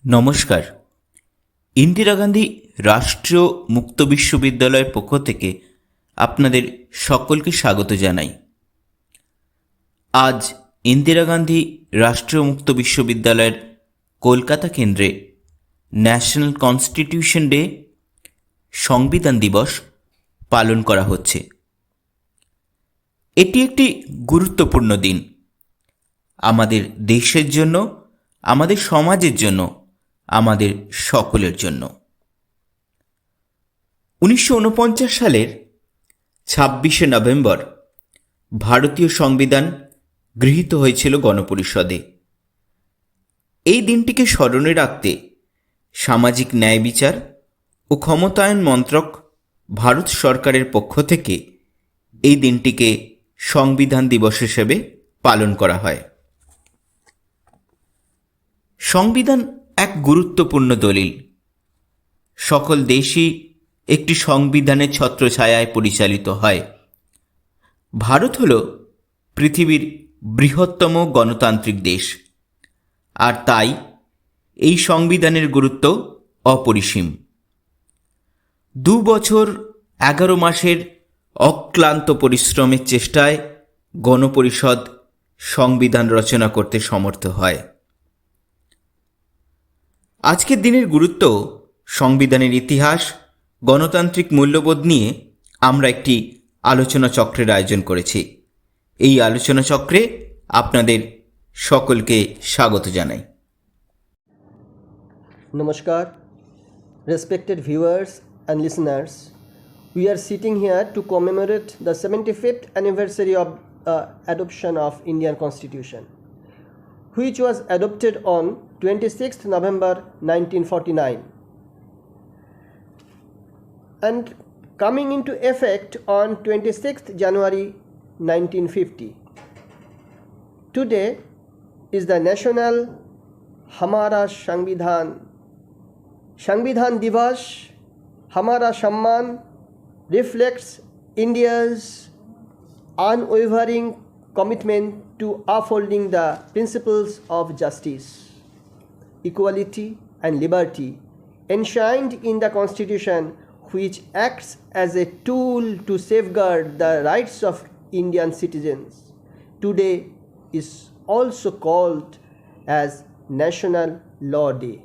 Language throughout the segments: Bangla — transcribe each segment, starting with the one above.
নমস্কার। ইন্দিরা গান্ধী রাষ্ট্রীয় মুক্ত বিশ্ববিদ্যালয়ের পক্ষ থেকে আপনাদের সকলকে স্বাগত জানাই। আজ ইন্দিরা গান্ধী রাষ্ট্রীয় মুক্ত বিশ্ববিদ্যালয়ের কলকাতা কেন্দ্রে ন্যাশনাল কনস্টিটিউশন ডে, সংবিধান দিবস পালন করা হচ্ছে। এটি একটি গুরুত্বপূর্ণ দিন আমাদের দেশের জন্য, আমাদের সমাজের জন্য, আমাদের সকলের জন্য। 1949 সালের 26শে নভেম্বর ভারতীয় সংবিধান গৃহীত হয়েছিল গণপরিষদে। এই দিনটিকে স্মরণে রাখতে সামাজিক ন্যায় বিচার ও ক্ষমতায়ন মন্ত্রক ভারত সরকারের পক্ষ থেকে এই দিনটিকে সংবিধান দিবস হিসেবে পালন করা হয়। সংবিধান এক গুরুত্বপূর্ণ দলিল। সকল দেশই একটি সংবিধানের ছত্রছায়ায় পরিচালিত হয়। ভারত হল পৃথিবীর বৃহত্তম গণতান্ত্রিক দেশ, আর তাই এই সংবিধানের গুরুত্ব অপরিসীম। 2 বছর 11 মাসের অক্লান্ত পরিশ্রমের চেষ্টায় গণপরিষদ সংবিধান রচনা করতে সমর্থ হয়। আজকের দিনের গুরুত্ব, সংবিধানের ইতিহাস, গণতান্ত্রিক মূল্যবোধ নিয়ে আমরা একটি আলোচনা চক্রের আয়োজন করেছি। এই আলোচনা চক্রে আপনাদের সকলকে স্বাগত জানাই। Namaskar, respected viewers and listeners. We are sitting here to commemorate the 75th anniversary of adoption of Indian Constitution, which was adopted on 26th November 1949 and coming into effect on 26th January 1950. Today is the National Hamara Sanvidhan Divas. Hamara Samman reflects India's unwavering commitment to upholding the principles of justice, equality and liberty enshrined in the Constitution, which acts as a tool to safeguard the rights of Indian citizens. Today is also called as National Law Day.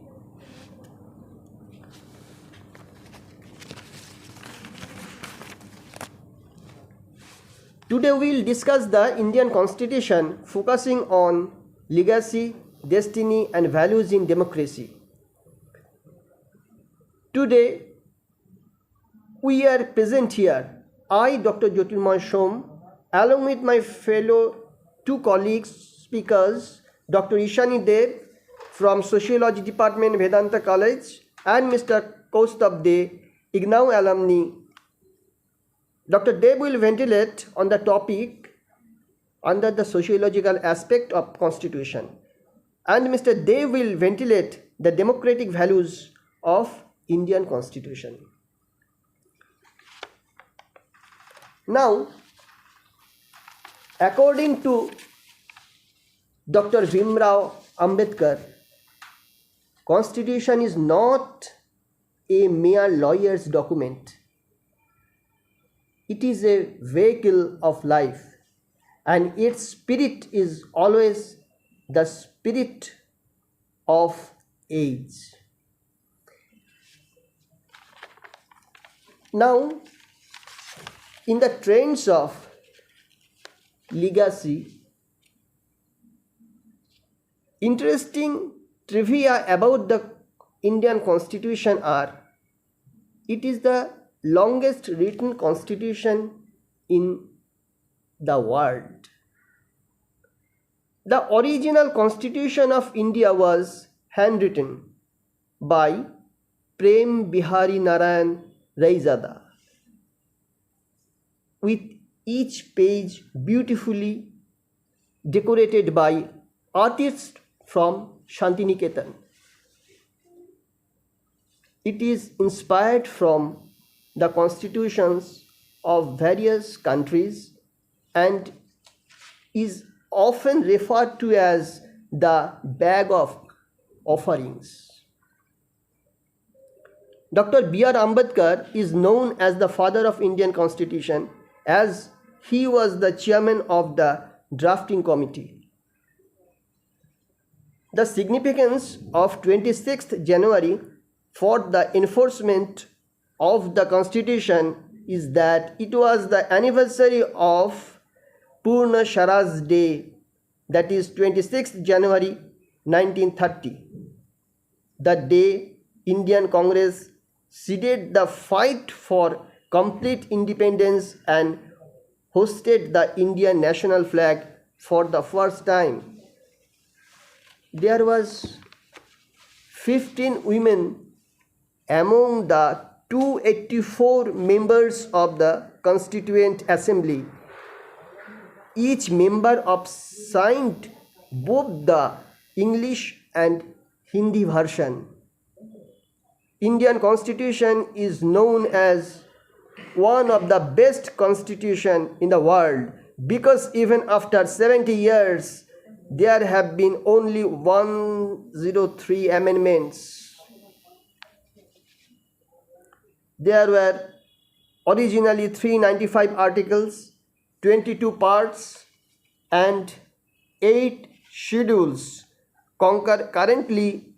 Today we will discuss the Indian Constitution, focusing on legacy, destiny and values in democracy. Today we are present here, I, Dr. Jyotirmoy Som, along with my fellow 2 colleagues speakers, Dr. Ishani Dev from Sociology Department, Vedanta College, and Mr. Kaustubh De, IGNOU alumni. Dr. Dev will ventilate on the topic under the sociological aspect of Constitution, and Mr. Dev will ventilate the democratic values of Indian Constitution. Now, according to Dr. Bhimrao Ambedkar, Constitution is not a mere lawyer's document. It is a vehicle of life, and its spirit is always the spirit of age. Now, in the trends of legacy, interesting trivia about the Indian Constitution are: it is the longest written constitution in the world. The original Constitution of India was handwritten by Prem Bihari Narayan Raizada, with each page beautifully decorated by artists from Shantiniketan. It is inspired from the constitutions of various countries and is often referred to as the bag of offerings. Dr. B.R. Ambedkar is known as the father of Indian Constitution as he was the chairman of the drafting committee. The significance of 26th January for the enforcement of the Constitution is that it was the anniversary of Purna Swaraj Day, that is 26th January 1930. The day Indian Congress seeded the fight for complete independence and hosted the Indian national flag for the first time. There was 15 women among the 284 members of the Constituent Assembly. Each member signed both the English and Hindi version. Indian Constitution is known as one of the best constitution in the world because even after 70 years there have been only 103 amendments. There were originally 395 articles, 22 parts and 8 schedules. Currently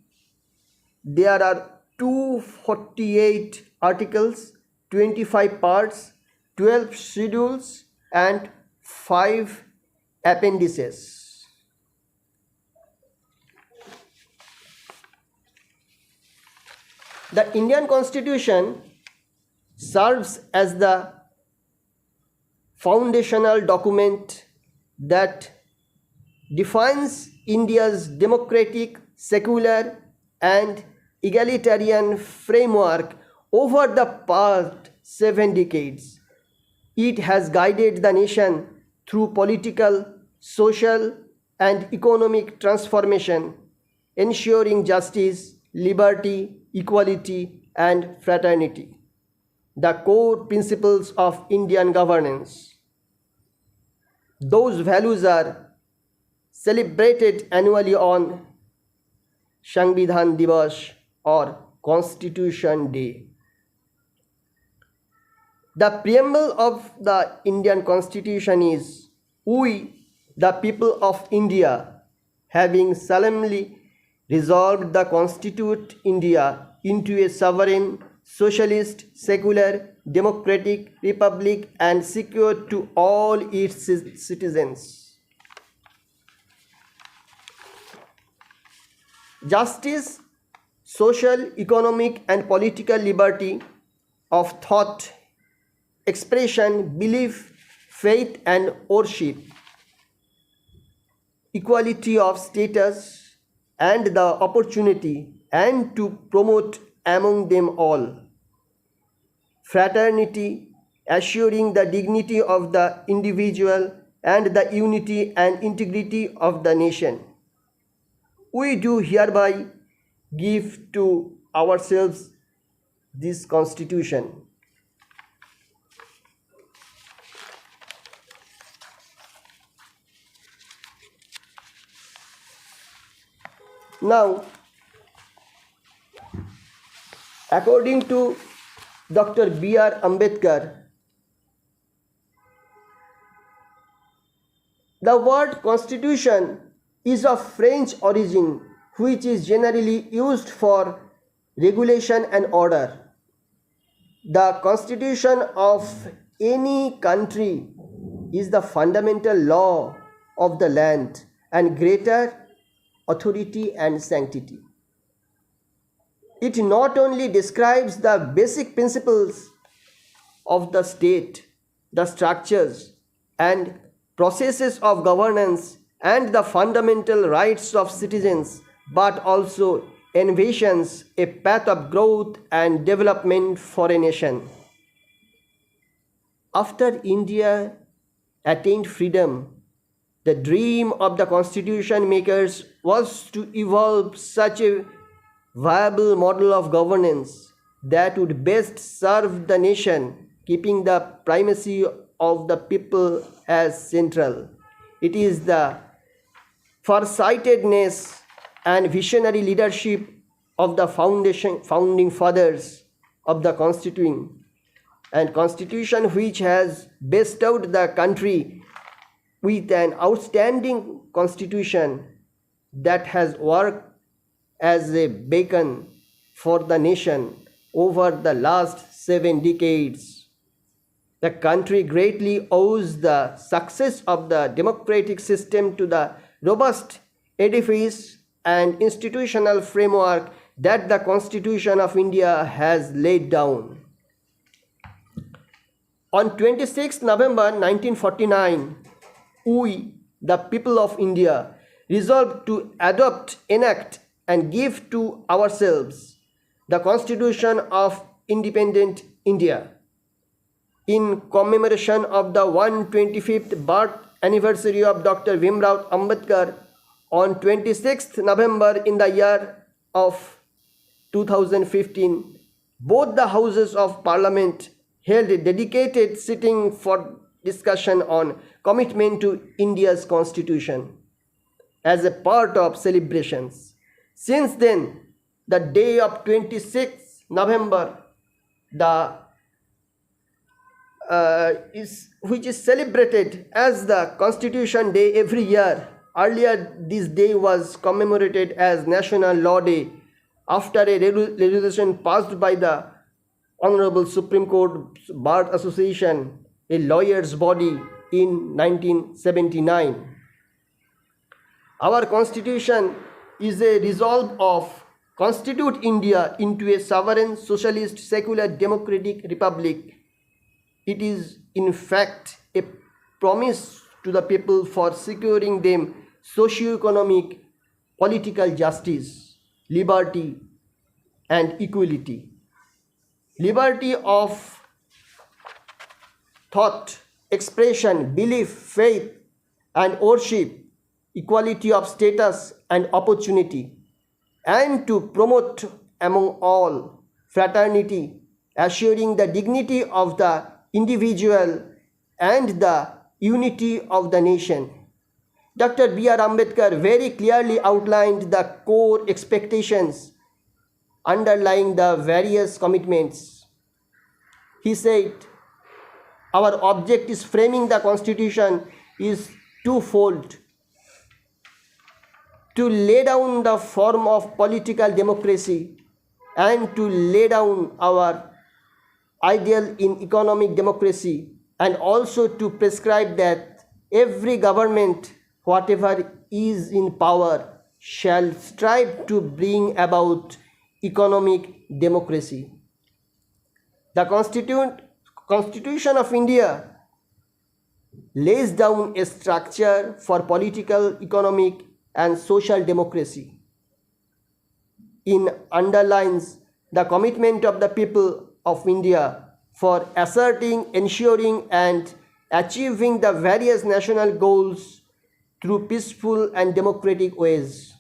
there are 248 articles, 25 parts, 12 schedules and 5 appendices. The Indian Constitution serves as the foundational document that defines India's democratic, secular and egalitarian framework over the past 7 decades. It has guided the nation through political, social and economic transformation, ensuring justice, liberty, equality and fraternity, the core principles of Indian governance. Those values are celebrated annually on Sangvidhan Divas or Constitution Day. The preamble of the Indian Constitution is, "We, the people of India, having solemnly resolved to constitute India into a sovereign, socialist, secular, democratic republic and secure to all its citizens. Justice, social, economic and political liberty of thought, expression, belief, faith and worship, equality of status and the opportunity, and to promote among them all fraternity, assuring the dignity of the individual and the unity and integrity of the nation. We do hereby give to ourselves this Constitution." Now, according to Dr. B.R. Ambedkar, the word Constitution is of French origin, which is generally used for regulation and order. The Constitution of any country is the fundamental law of the land and greater authority and sanctity. It not only describes the basic principles of the state, the structures and processes of governance and the fundamental rights of citizens, but also envisions a path of growth and development for a nation. After India attained freedom, the dream of the Constitution makers was to evolve such a viable model of governance that would best serve the nation, keeping the primacy of the people as central. It is the farsightedness and visionary leadership of the founding fathers of the constituting and constitution which has bestowed the country with an outstanding constitution that has worked as a beacon for the nation over the last 7 decades. The country greatly owes the success of the democratic system to the robust edifice and institutional framework that the Constitution of India has laid down. On 26 November 1949, we, the people of India, resolved to adopt, enact, and give to ourselves the Constitution of Independent India. In commemoration of the 125th birth anniversary of Dr. Bhimrao Ambedkar on 26th November in the year of 2015, both the Houses of Parliament held a dedicated sitting for discussion on commitment to India's Constitution as a part of celebrations. Since then, the day of 26th November, which is celebrated as the Constitution Day every year. Earlier, this day was commemorated as National Law Day after a resolution passed by the Honorable Supreme Court Bar Association, a lawyers' body, in 1979. Our Constitution is a resolve of constitute India into a sovereign, socialist, secular, democratic republic. It is in fact a promise to the people for securing them socio-economic, political justice, liberty and equality. Liberty of thought, expression, belief, faith and worship, equality of status and opportunity, and to promote among all fraternity, assuring the dignity of the individual and the unity of the nation. Dr. B.R. Ambedkar very clearly outlined the core expectations underlying the various commitments. He said, our object is framing the Constitution is twofold: to lay down the form of political democracy and to lay down our ideal in economic democracy, and also to prescribe that every government, whatever is in power, shall strive to bring about economic democracy. The Constitution of India lays down a structure for political, economic and social democracy. It underlines the commitment of the people of India for asserting, ensuring and achieving the various national goals through peaceful and democratic ways.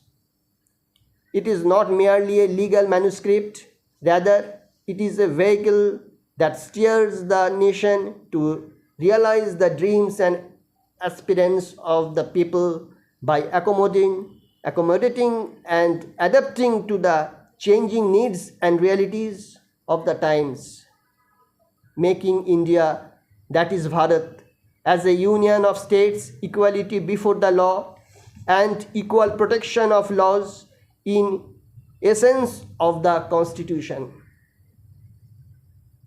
It is not merely a legal manuscript, rather it is a vehicle that steers the nation to realize the dreams and aspirations of the people by accommodating and adapting to the changing needs and realities of the times, making India, that is Bharat, as a union of states, equality before the law and equal protection of laws in essence of the Constitution.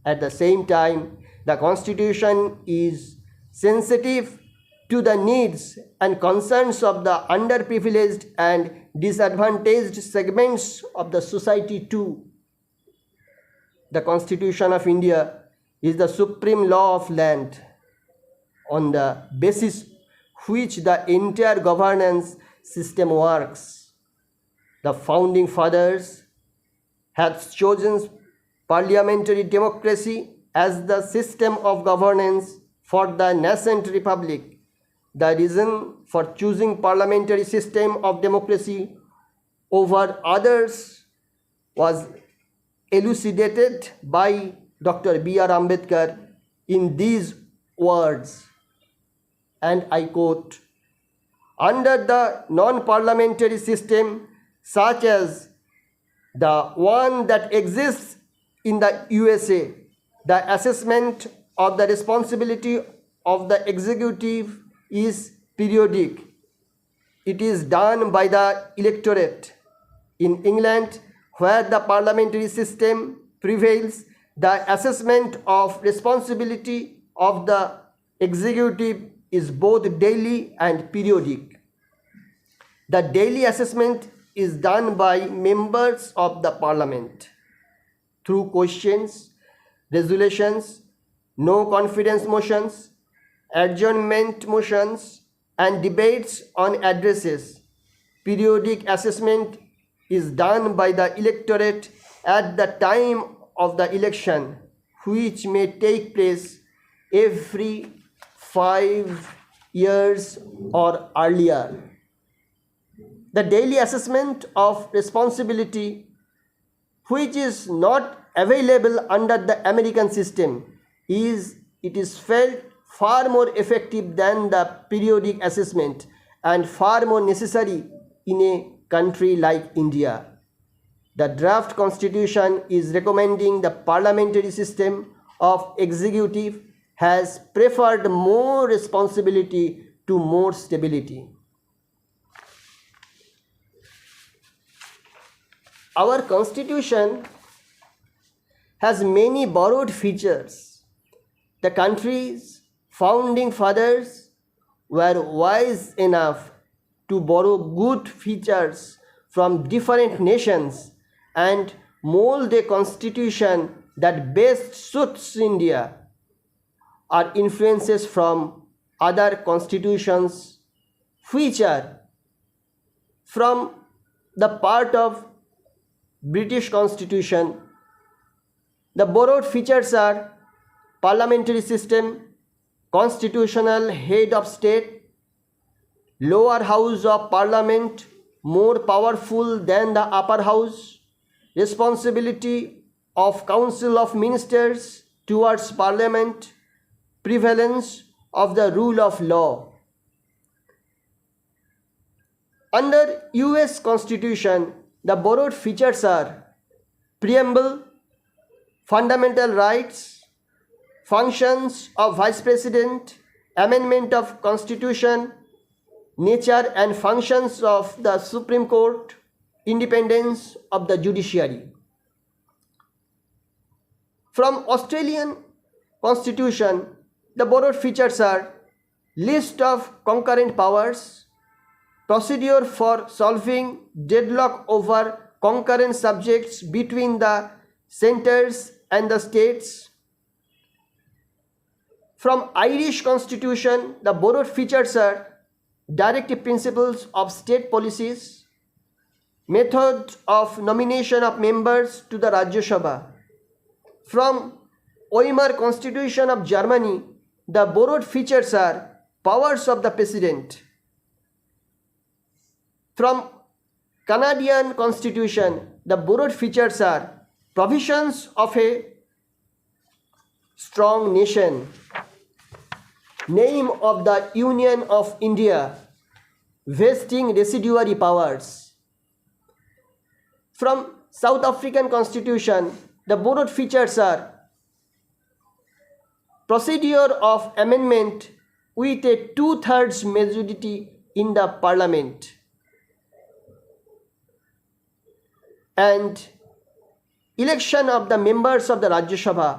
At the same time, the Constitution is sensitive to the needs and concerns of the underprivileged and disadvantaged segments of the society too. The Constitution of India is the supreme law of land, on the basis which the entire governance system works. The founding fathers had chosen parliamentary democracy as the system of governance for the nascent republic. The reason for choosing parliamentary system of democracy over others was elucidated by Dr. B.R. Ambedkar in these words, and I quote, "Under the non-parliamentary system such as the one that exists in the USA, the assessment of the responsibility of the executive is periodic. It is done by the electorate. In England, where the parliamentary system prevails, the assessment of responsibility of the executive is both daily and periodic. The daily assessment is done by members of the parliament through questions, resolutions, no confidence motions, adjournment motions, and debates on addresses. Periodic assessment is done by the electorate at the time of the election, which may take place every 5 years or earlier. The daily assessment of responsibility, which is not available under the American system, is felt far more effective than the periodic assessment and far more necessary in a country like India. The draft constitution is recommending the parliamentary system of executive has preferred more responsibility to more stability. Our constitution has many borrowed features. The country's founding fathers were wise enough to borrow good features from different nations and mold a constitution that best suits India. Are influences from other constitutions which are from the part of British Constitution. The borrowed features are parliamentary system, constitutional head of state, lower house of parliament more powerful than the upper house, responsibility of council of ministers towards parliament, prevalence of the rule of law. Under US Constitution, the borrowed features are preamble, fundamental rights, functions of vice president, amendment of constitution, nature and functions of the Supreme Court, independence of the judiciary. From Australian Constitution, the borrowed features are list of concurrent powers, procedure for solving deadlock over concurrent subjects between the centres and the states. From Irish Constitution, the borrowed features are directive principles of state policies, method of nomination of members to the Rajya Sabha. From Weimar Constitution of Germany, the borrowed features are powers of the president. From Canadian Constitution, the borrowed features are provisions of a strong nation, name of the Union of India, vesting residuary powers. From South African Constitution, the borrowed features are procedure of amendment with a 2/3 majority in the parliament and election of the members of the Rajya Sabha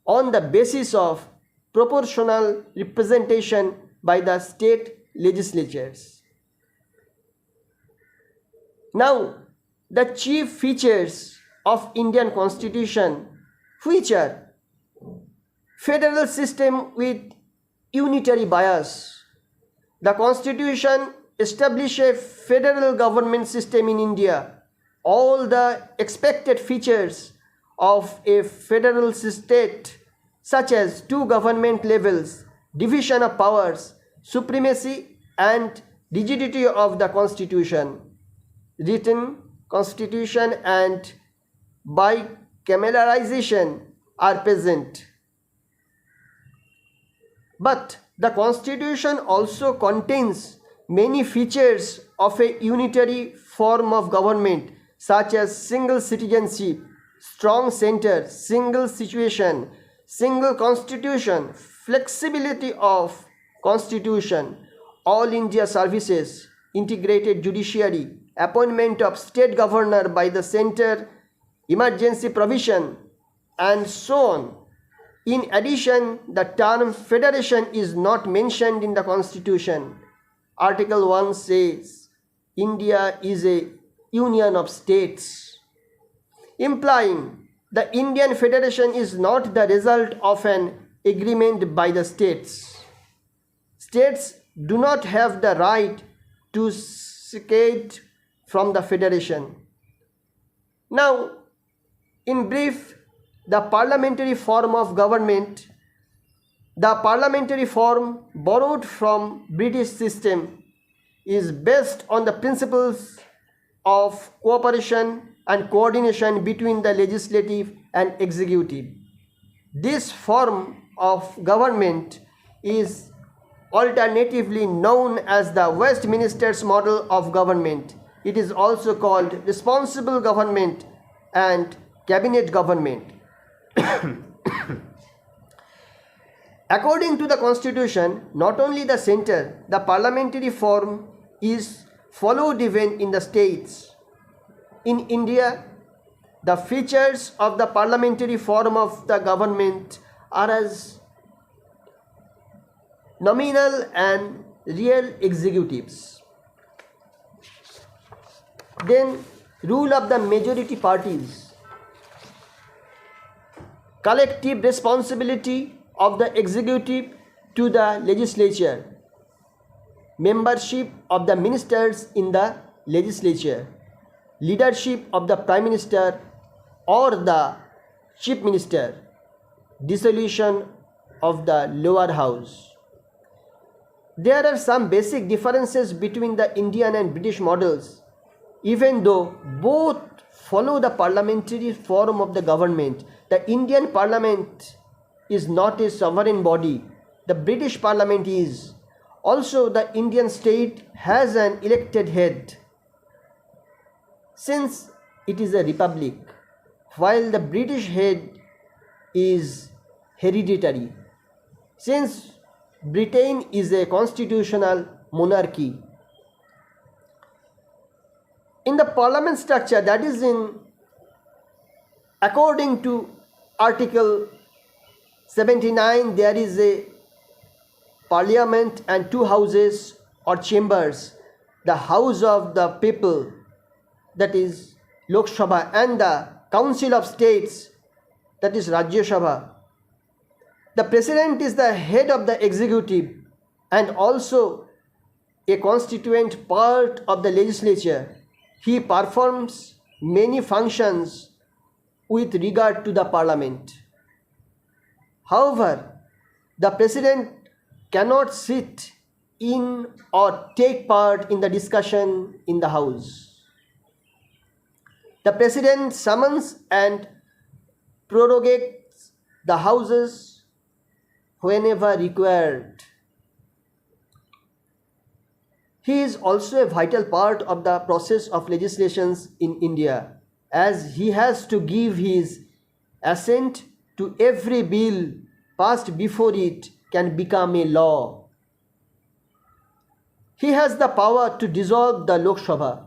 on the basis of proportional representation by the state legislatures. Now, the chief features of Indian Constitution, which are federal system with unitary bias. The Constitution establishes a federal government system in India. All the expected features of a federal state, such as two government levels, division of powers, supremacy and rigidity of the Constitution, written Constitution and bicameralization are present. But the Constitution also contains many features of a unitary form of government, such as single citizenship, strong center, single situation, single constitution, flexibility of constitution, all India services, integrated judiciary, appointment of state governor by the center, emergency provision, and so on. In addition, the term federation is not mentioned in the constitution. Article 1 says India is a union of states, implying the Indian Federation is not the result of an agreement by the states. States do not have the right to secede from the Federation. Now, in brief, the parliamentary form of government, the parliamentary form borrowed from British system, is based on the principles of cooperation and coordination between the legislative and executive. This form of government is alternatively known as the Westminster's model of government. It is also called responsible government and cabinet government. According to the constitution, not only the center, the parliamentary form is followed even in the states. In India, the features of the parliamentary form of the government are as nominal and real executives. Then, rule of the majority parties, collective responsibility of the executive to the legislature, membership of the ministers in the legislature, leadership of the prime minister or the chief minister, dissolution of the lower house. There are some basic differences between the Indian and British models, even though both follow the parliamentary form of the government. The Indian parliament is not a sovereign body. The British parliament is. Also, the Indian state has an elected head, since it is a republic, while the British head is hereditary, since Britain is a constitutional monarchy. In the parliament structure, that is according to Article 79, there is a parliament and two houses or chambers, the House of the People, that is Lok Sabha, and the Council of States, that is Rajya Sabha. The president is the head of the executive and also a constituent part of the legislature. He performs many functions with regard to the parliament. However, the president cannot sit in or take part in the discussion in the house. The president summons and prorogates the houses whenever required. He is also a vital part of the process of legislations in India, as he has to give his assent to every bill passed before it can become a law. He has the power to dissolve the Lok Sabha.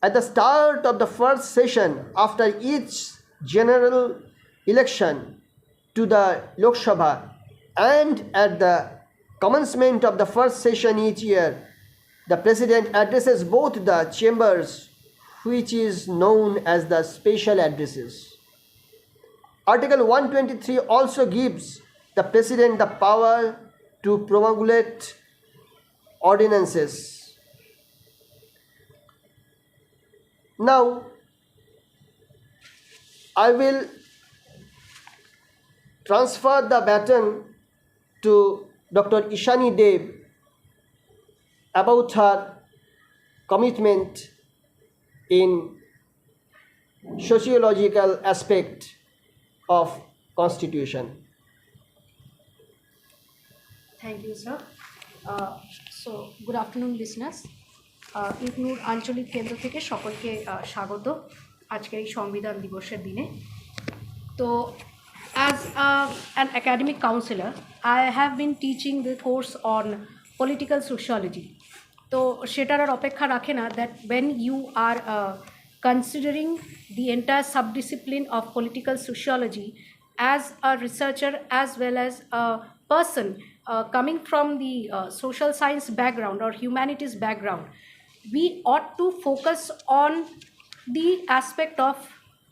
At the start of the first session after each general election to the Lok Sabha and at the commencement of the first session each year, the president addresses both the chambers, which is known as the special addresses. Article 123 also gives the president the power to promulgate ordinances. Now, I will transfer the baton to Dr. Ishani Dev about her commitment in sociological aspect of Constitution. Thank you, sir. Good afternoon, listeners. ইগনুর আঞ্চলিক কেন্দ্র থেকে সকলকে স্বাগত। আজকের এই সংবিধান দিবসের দিনে। তো as an academic counselor, I have been teaching the course on political sociology. তো সেটার আর অপেক্ষা রাখে না that when you are considering the entire subdiscipline of political sociology as a researcher as well as a person coming from the social science background or humanities background, we ought to focus on the aspect of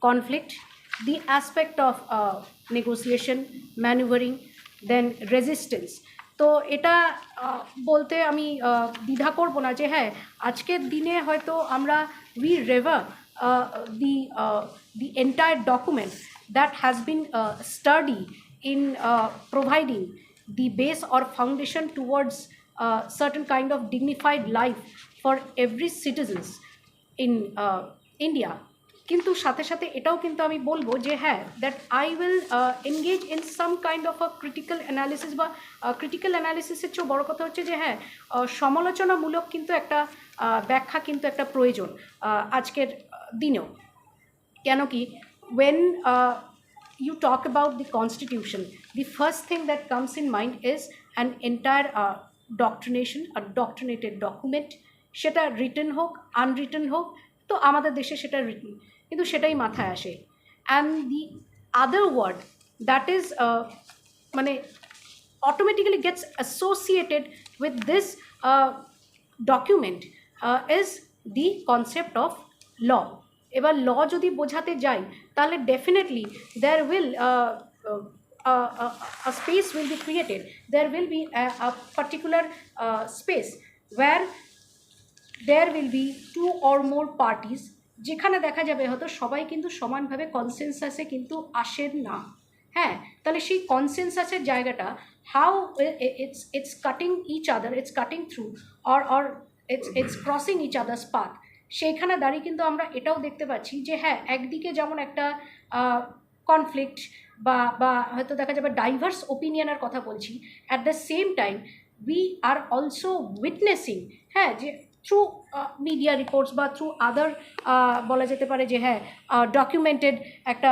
conflict, the aspect of negotiation, maneuvering, then resistance. তো এটা বলতে আমি দ্বিধা করব না যে হ্যাঁ আজকের দিনে হয়তো আমরা we রেভার the entire document that has been study in providing the base or foundation towards certain kind of dignified life for every citizens in India. কিন্তু সাথে সাথে এটাও কিন্তু আমি বলবো যে হ্যাঁ that I will engage in some kind of a critical analysis, বা ক্রিটিক্যাল অ্যানালিসিসের চেয়েও বড় কথা হচ্ছে যে হ্যাঁ সমালোচনামূলক কিন্তু একটা ব্যাখ্যা কিন্তু একটা প্রয়োজন আজকের দিনেও। কেন কি when you talk about the constitution, the first thing that comes in mind is an entire doctrination, a doctrinated document, সেটা রিটেন হোক আনরিটেন হোক, তো আমাদের দেশে সেটা রিটেন, কিন্তু সেটাই মাথায় আসে। And the other word that is মানে automatically gets associated with this document is the concept of law. এবার ল যদি বোঝাতে যাই তাহলে definitely there will a space will be created, there will be a particular space where there will be two or more parties, যেখানে দেখা যাবে হয়তো সবাই কিন্তু সমানভাবে কনসেনসাসে কিন্তু আসেন না। হ্যাঁ, তাহলে সেই কনসেনসাসের জায়গাটা how it's cutting each other, it's cutting through or it's crossing each others path, সেইখানে দাঁড়িয়ে কিন্তু আমরা এটাও দেখতে পাচ্ছি যে হ্যাঁ একদিকে যেমন একটা কনফ্লিক্ট বা হয়তো দেখা যাবে ডাইভার্স ওপিনিয়নের কথা বলছি, at the same time we are also witnessing, হ্যাঁ, যে থ্রু মিডিয়া রিপোর্টস বা থ্রু আদার বলা যেতে পারে যে হ্যাঁ ডকুমেন্টেড একটা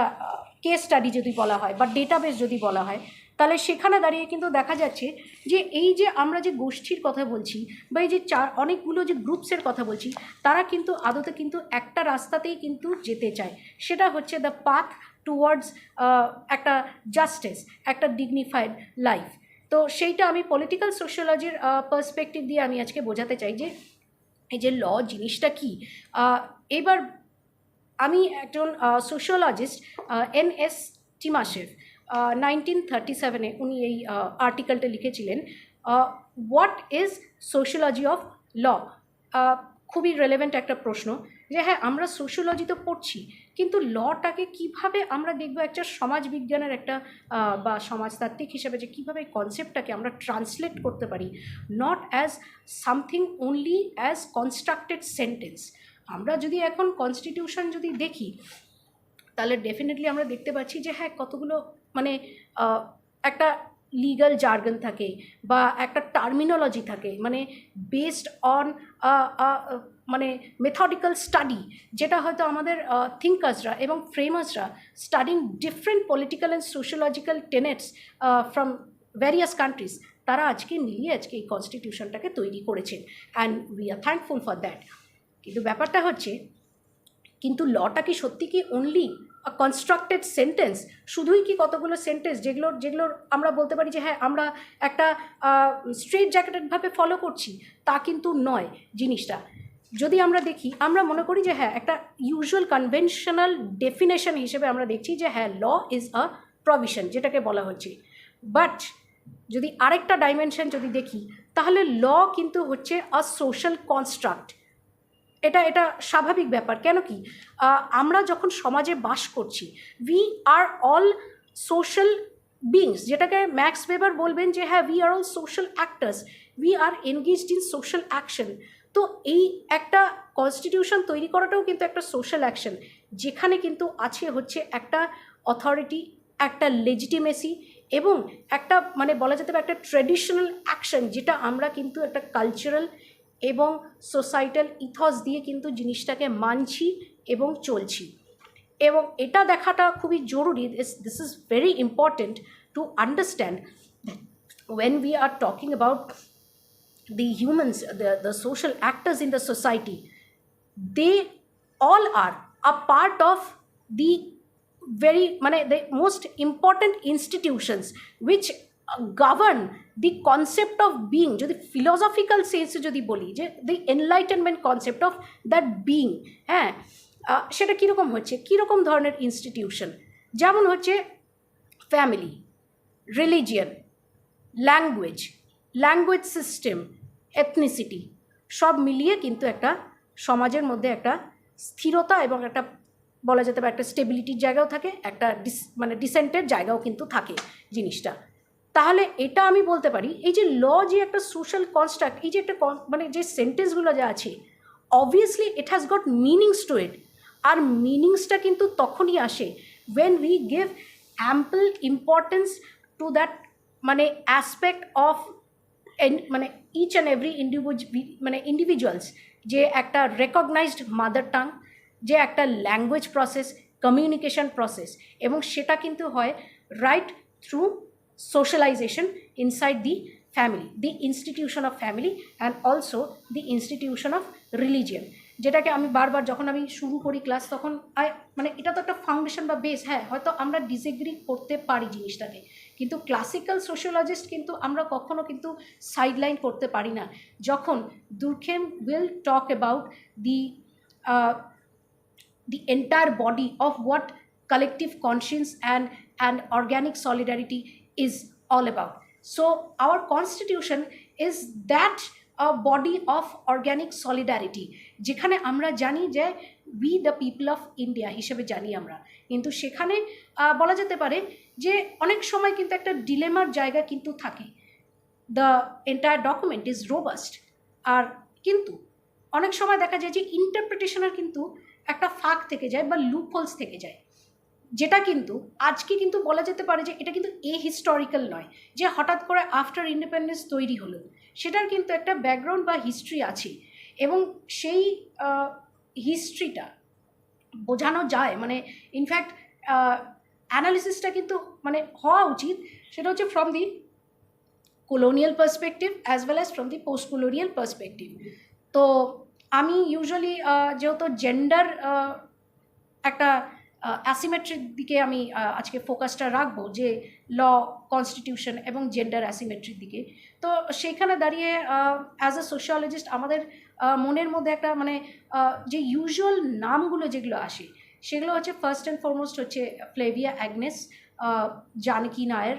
কেস স্টাডি যদি বলা হয় বা ডেটাবেস যদি বলা হয়, তাহলে সেখানে দাঁড়িয়ে কিন্তু দেখা যাচ্ছে যে এই যে আমরা যে গোষ্ঠীর কথা বলছি বা এই যে অনেকগুলো যে গ্রুপসের কথা বলছি, তারা কিন্তু আদতে কিন্তু একটা রাস্তাতেই কিন্তু যেতে চায়, সেটা হচ্ছে দ্য পাথ টুয়ার্ডস একটা জাস্টিস, একটা ডিগনিফাইড লাইফ। তো সেইটা আমি পলিটিক্যাল সোশিওলজির পার্সপেক্টিভ দিয়ে আমি আজকে বোঝাতে চাই যে এই যে ল জিনিসটা কী। এবার আমি একজন সোশিওলজিস্ট NS টিমাশেভ 1937 উনি এই আর্টিকেলটা লিখেছিলেন, what is sociology of law. খুবই রেলেভেন্ট একটা প্রশ্ন যে হ্যাঁ আমরা সোশিওলজি তো পড়ছি, কিন্তু লটাকে কিভাবে আমরা দেখবো একটা সমাজবিজ্ঞানের একটা বা সমাজতাত্ত্বিক হিসেবে যে কীভাবে কনসেপ্টটাকে আমরা ট্রান্সলেট করতে পারি, not as something only as constructed sentence. আমরা যদি এখন কনস্টিটিউশন যদি দেখি তাহলে ডেফিনেটলি আমরা দেখতে পাচ্ছি যে হ্যাঁ কতগুলো মানে একটা লিগাল জার্গন থাকে বা একটা টার্মিনোলজি থাকে, মানে বেসড অন মানে মেথডিক্যাল স্টাডি, যেটা হয়তো আমাদের থিঙ্কার্সরা এবং ফ্রেমার্সরা studying different political and sociological tenets from various countries, তারা আজকে মিলিয়ে আজকে এই কনস্টিটিউশনটাকে তৈরি করেছেন, and we are thankful for that. কিন্তু ব্যাপারটা হচ্ছে, কিন্তু লটা কি সত্যি কি অনলি কনস্ট্রাক্টেড সেন্টেন্স, শুধুই কি কতগুলো সেন্টেন্স যেগুলোর আমরা বলতে পারি যে হ্যাঁ আমরা একটা স্ট্রেট জ্যাকেটেডভাবে ফলো করছি, তা কিন্তু নয় জিনিসটা। যদি আমরা দেখি আমরা মনে করি যে হ্যাঁ একটা ইউজুয়াল কনভেনশনাল ডেফিনেশন হিসেবে আমরা দেখছি যে হ্যাঁ ল ইজ আ প্রভিশন, যেটাকে বলা হচ্ছে। বাট যদি আরেকটা ডাইমেনশন যদি দেখি তাহলে ল কিন্তু হচ্ছে আ সোশ্যাল কনস্ট্রাক্ট। এটা স্বাভাবিক ব্যাপার। কেন কি আমরা যখন সমাজে বাস করছি, we are all social beings, যেটাকে ম্যাক্স ওয়েবার বলবেন যে হ্যাঁ we are all social actors, we are engaged in social action. তো এই একটা কনস্টিটিউশন তৈরি করাটাও কিন্তু একটা সোশ্যাল অ্যাকশন, যেখানে কিন্তু আছে হচ্ছে একটা অথরিটি, একটা লেজিটিমেসি এবং একটা মানে বলা যেতে পারে একটা ট্র্যাডিশনাল অ্যাকশন, যেটা আমরা কিন্তু একটা কালচারাল এবং সোসাইটাল ইথস দিয়ে কিন্তু জিনিসটাকে মানছি এবং চলছি। এবং এটা দেখাটা খুবই জরুরি। This is very important to understand when we are talking about the humans, the social actors in the society, they all are a part of the the most important institutions which govern the concept of being. যদি ফিলোসফিক্যাল সেন্সে যদি বলি যে the enlightenment concept of that being, হ্যাঁ, সেটা কীরকম হচ্ছে, কীরকম ধরনের ইনস্টিটিউশন, যেমন হচ্ছে family, religion, language system, ethnicity, সব মিলিয়ে কিন্তু একটা সমাজের মধ্যে একটা স্থিরতা এবং একটা বলা যেতে পারে একটা স্টেবিলিটির জায়গাও থাকে, একটা ডিসেন্টের জায়গাও কিন্তু থাকে জিনিসটা। তাহলে এটা আমি বলতে পারি এই যে ল যে একটা সোশ্যাল কনস্ট্রাক্ট, এই যে একটা যে সেন্টেন্সগুলো যা আছে, obviously it has got meanings to it. আর মিনিংসটা কিন্তু তখনই আসে when we give ample importance to that aspect of each and every individuals, যে একটা রেকগনাইজড মাদার টাং, যে একটা ল্যাঙ্গুয়েজ প্রসেস, কমিউনিকেশন প্রসেস, এবং সেটা কিন্তু হয় right through socialisation inside the family, the institution of family and also the institution of religion, যেটাকে আমি বারবার যখন আমি শুরু করি ক্লাস তখন এটা তো একটা ফাউন্ডেশন বা বেস। হ্যাঁ, হয়তো আমরা ডিসএগ্রি করতে পারি জিনিসটাকে, কিন্তু ক্লাসিক্যাল সোশিওলজিস্ট কিন্তু আমরা কখনো কিন্তু সাইডলাইন করতে পারি না। যখন Durkheim will talk about the entire body of what collective conscience and organic solidarity is all about. So our constitution is that a body of organic solidarity, যেখানে আমরা জানি যে we the people of India হিসেবে জানি আমরা, কিন্তু সেখানে বলা যেতে পারে যে অনেক সময় কিন্তু একটা ডিলেমার জায়গা কিন্তু থাকে। The entire document is robust, আর কিন্তু অনেক সময় দেখা যায় যে ইন্টারপ্রিটেশনের কিন্তু একটা ফাঁক থেকে যায় বা লুপহোলস থেকে যায়, যেটা কিন্তু আজকে কিন্তু বলা যেতে পারে যে এটা কিন্তু হিস্টোরিক্যাল নয় যে হঠাৎ করে আফটার ইন্ডিপেন্ডেন্স তৈরি হলো, সেটার কিন্তু একটা ব্যাকগ্রাউন্ড বা হিস্ট্রি আছে, এবং সেই হিস্ট্রিটা বোঝানো যায়। ইনফ্যাক্ট অ্যানালিসিসটা কিন্তু হওয়া উচিত, সেটা হচ্ছে from the colonial perspective as well as from the post colonial perspective. তো আমি ইউজুয়ালি যেহেতু জেন্ডার একটা অ্যাসিমেট্রির দিকে আমি আজকে ফোকাসটা রাখবো, যে ল, কনস্টিটিউশন এবং জেন্ডার অ্যাসিমেট্রির দিকে, তো সেইখানে দাঁড়িয়ে অ্যাজ এ সোশিওলজিস্ট আমাদের মনের মধ্যে একটা যে ইউজুয়াল নামগুলো যেগুলো আসে সেগুলো হচ্ছে ফার্স্ট অ্যান্ড ফরমোস্ট হচ্ছে ফ্লেভিয়া অ্যাগনেস, জানকী নায়ার,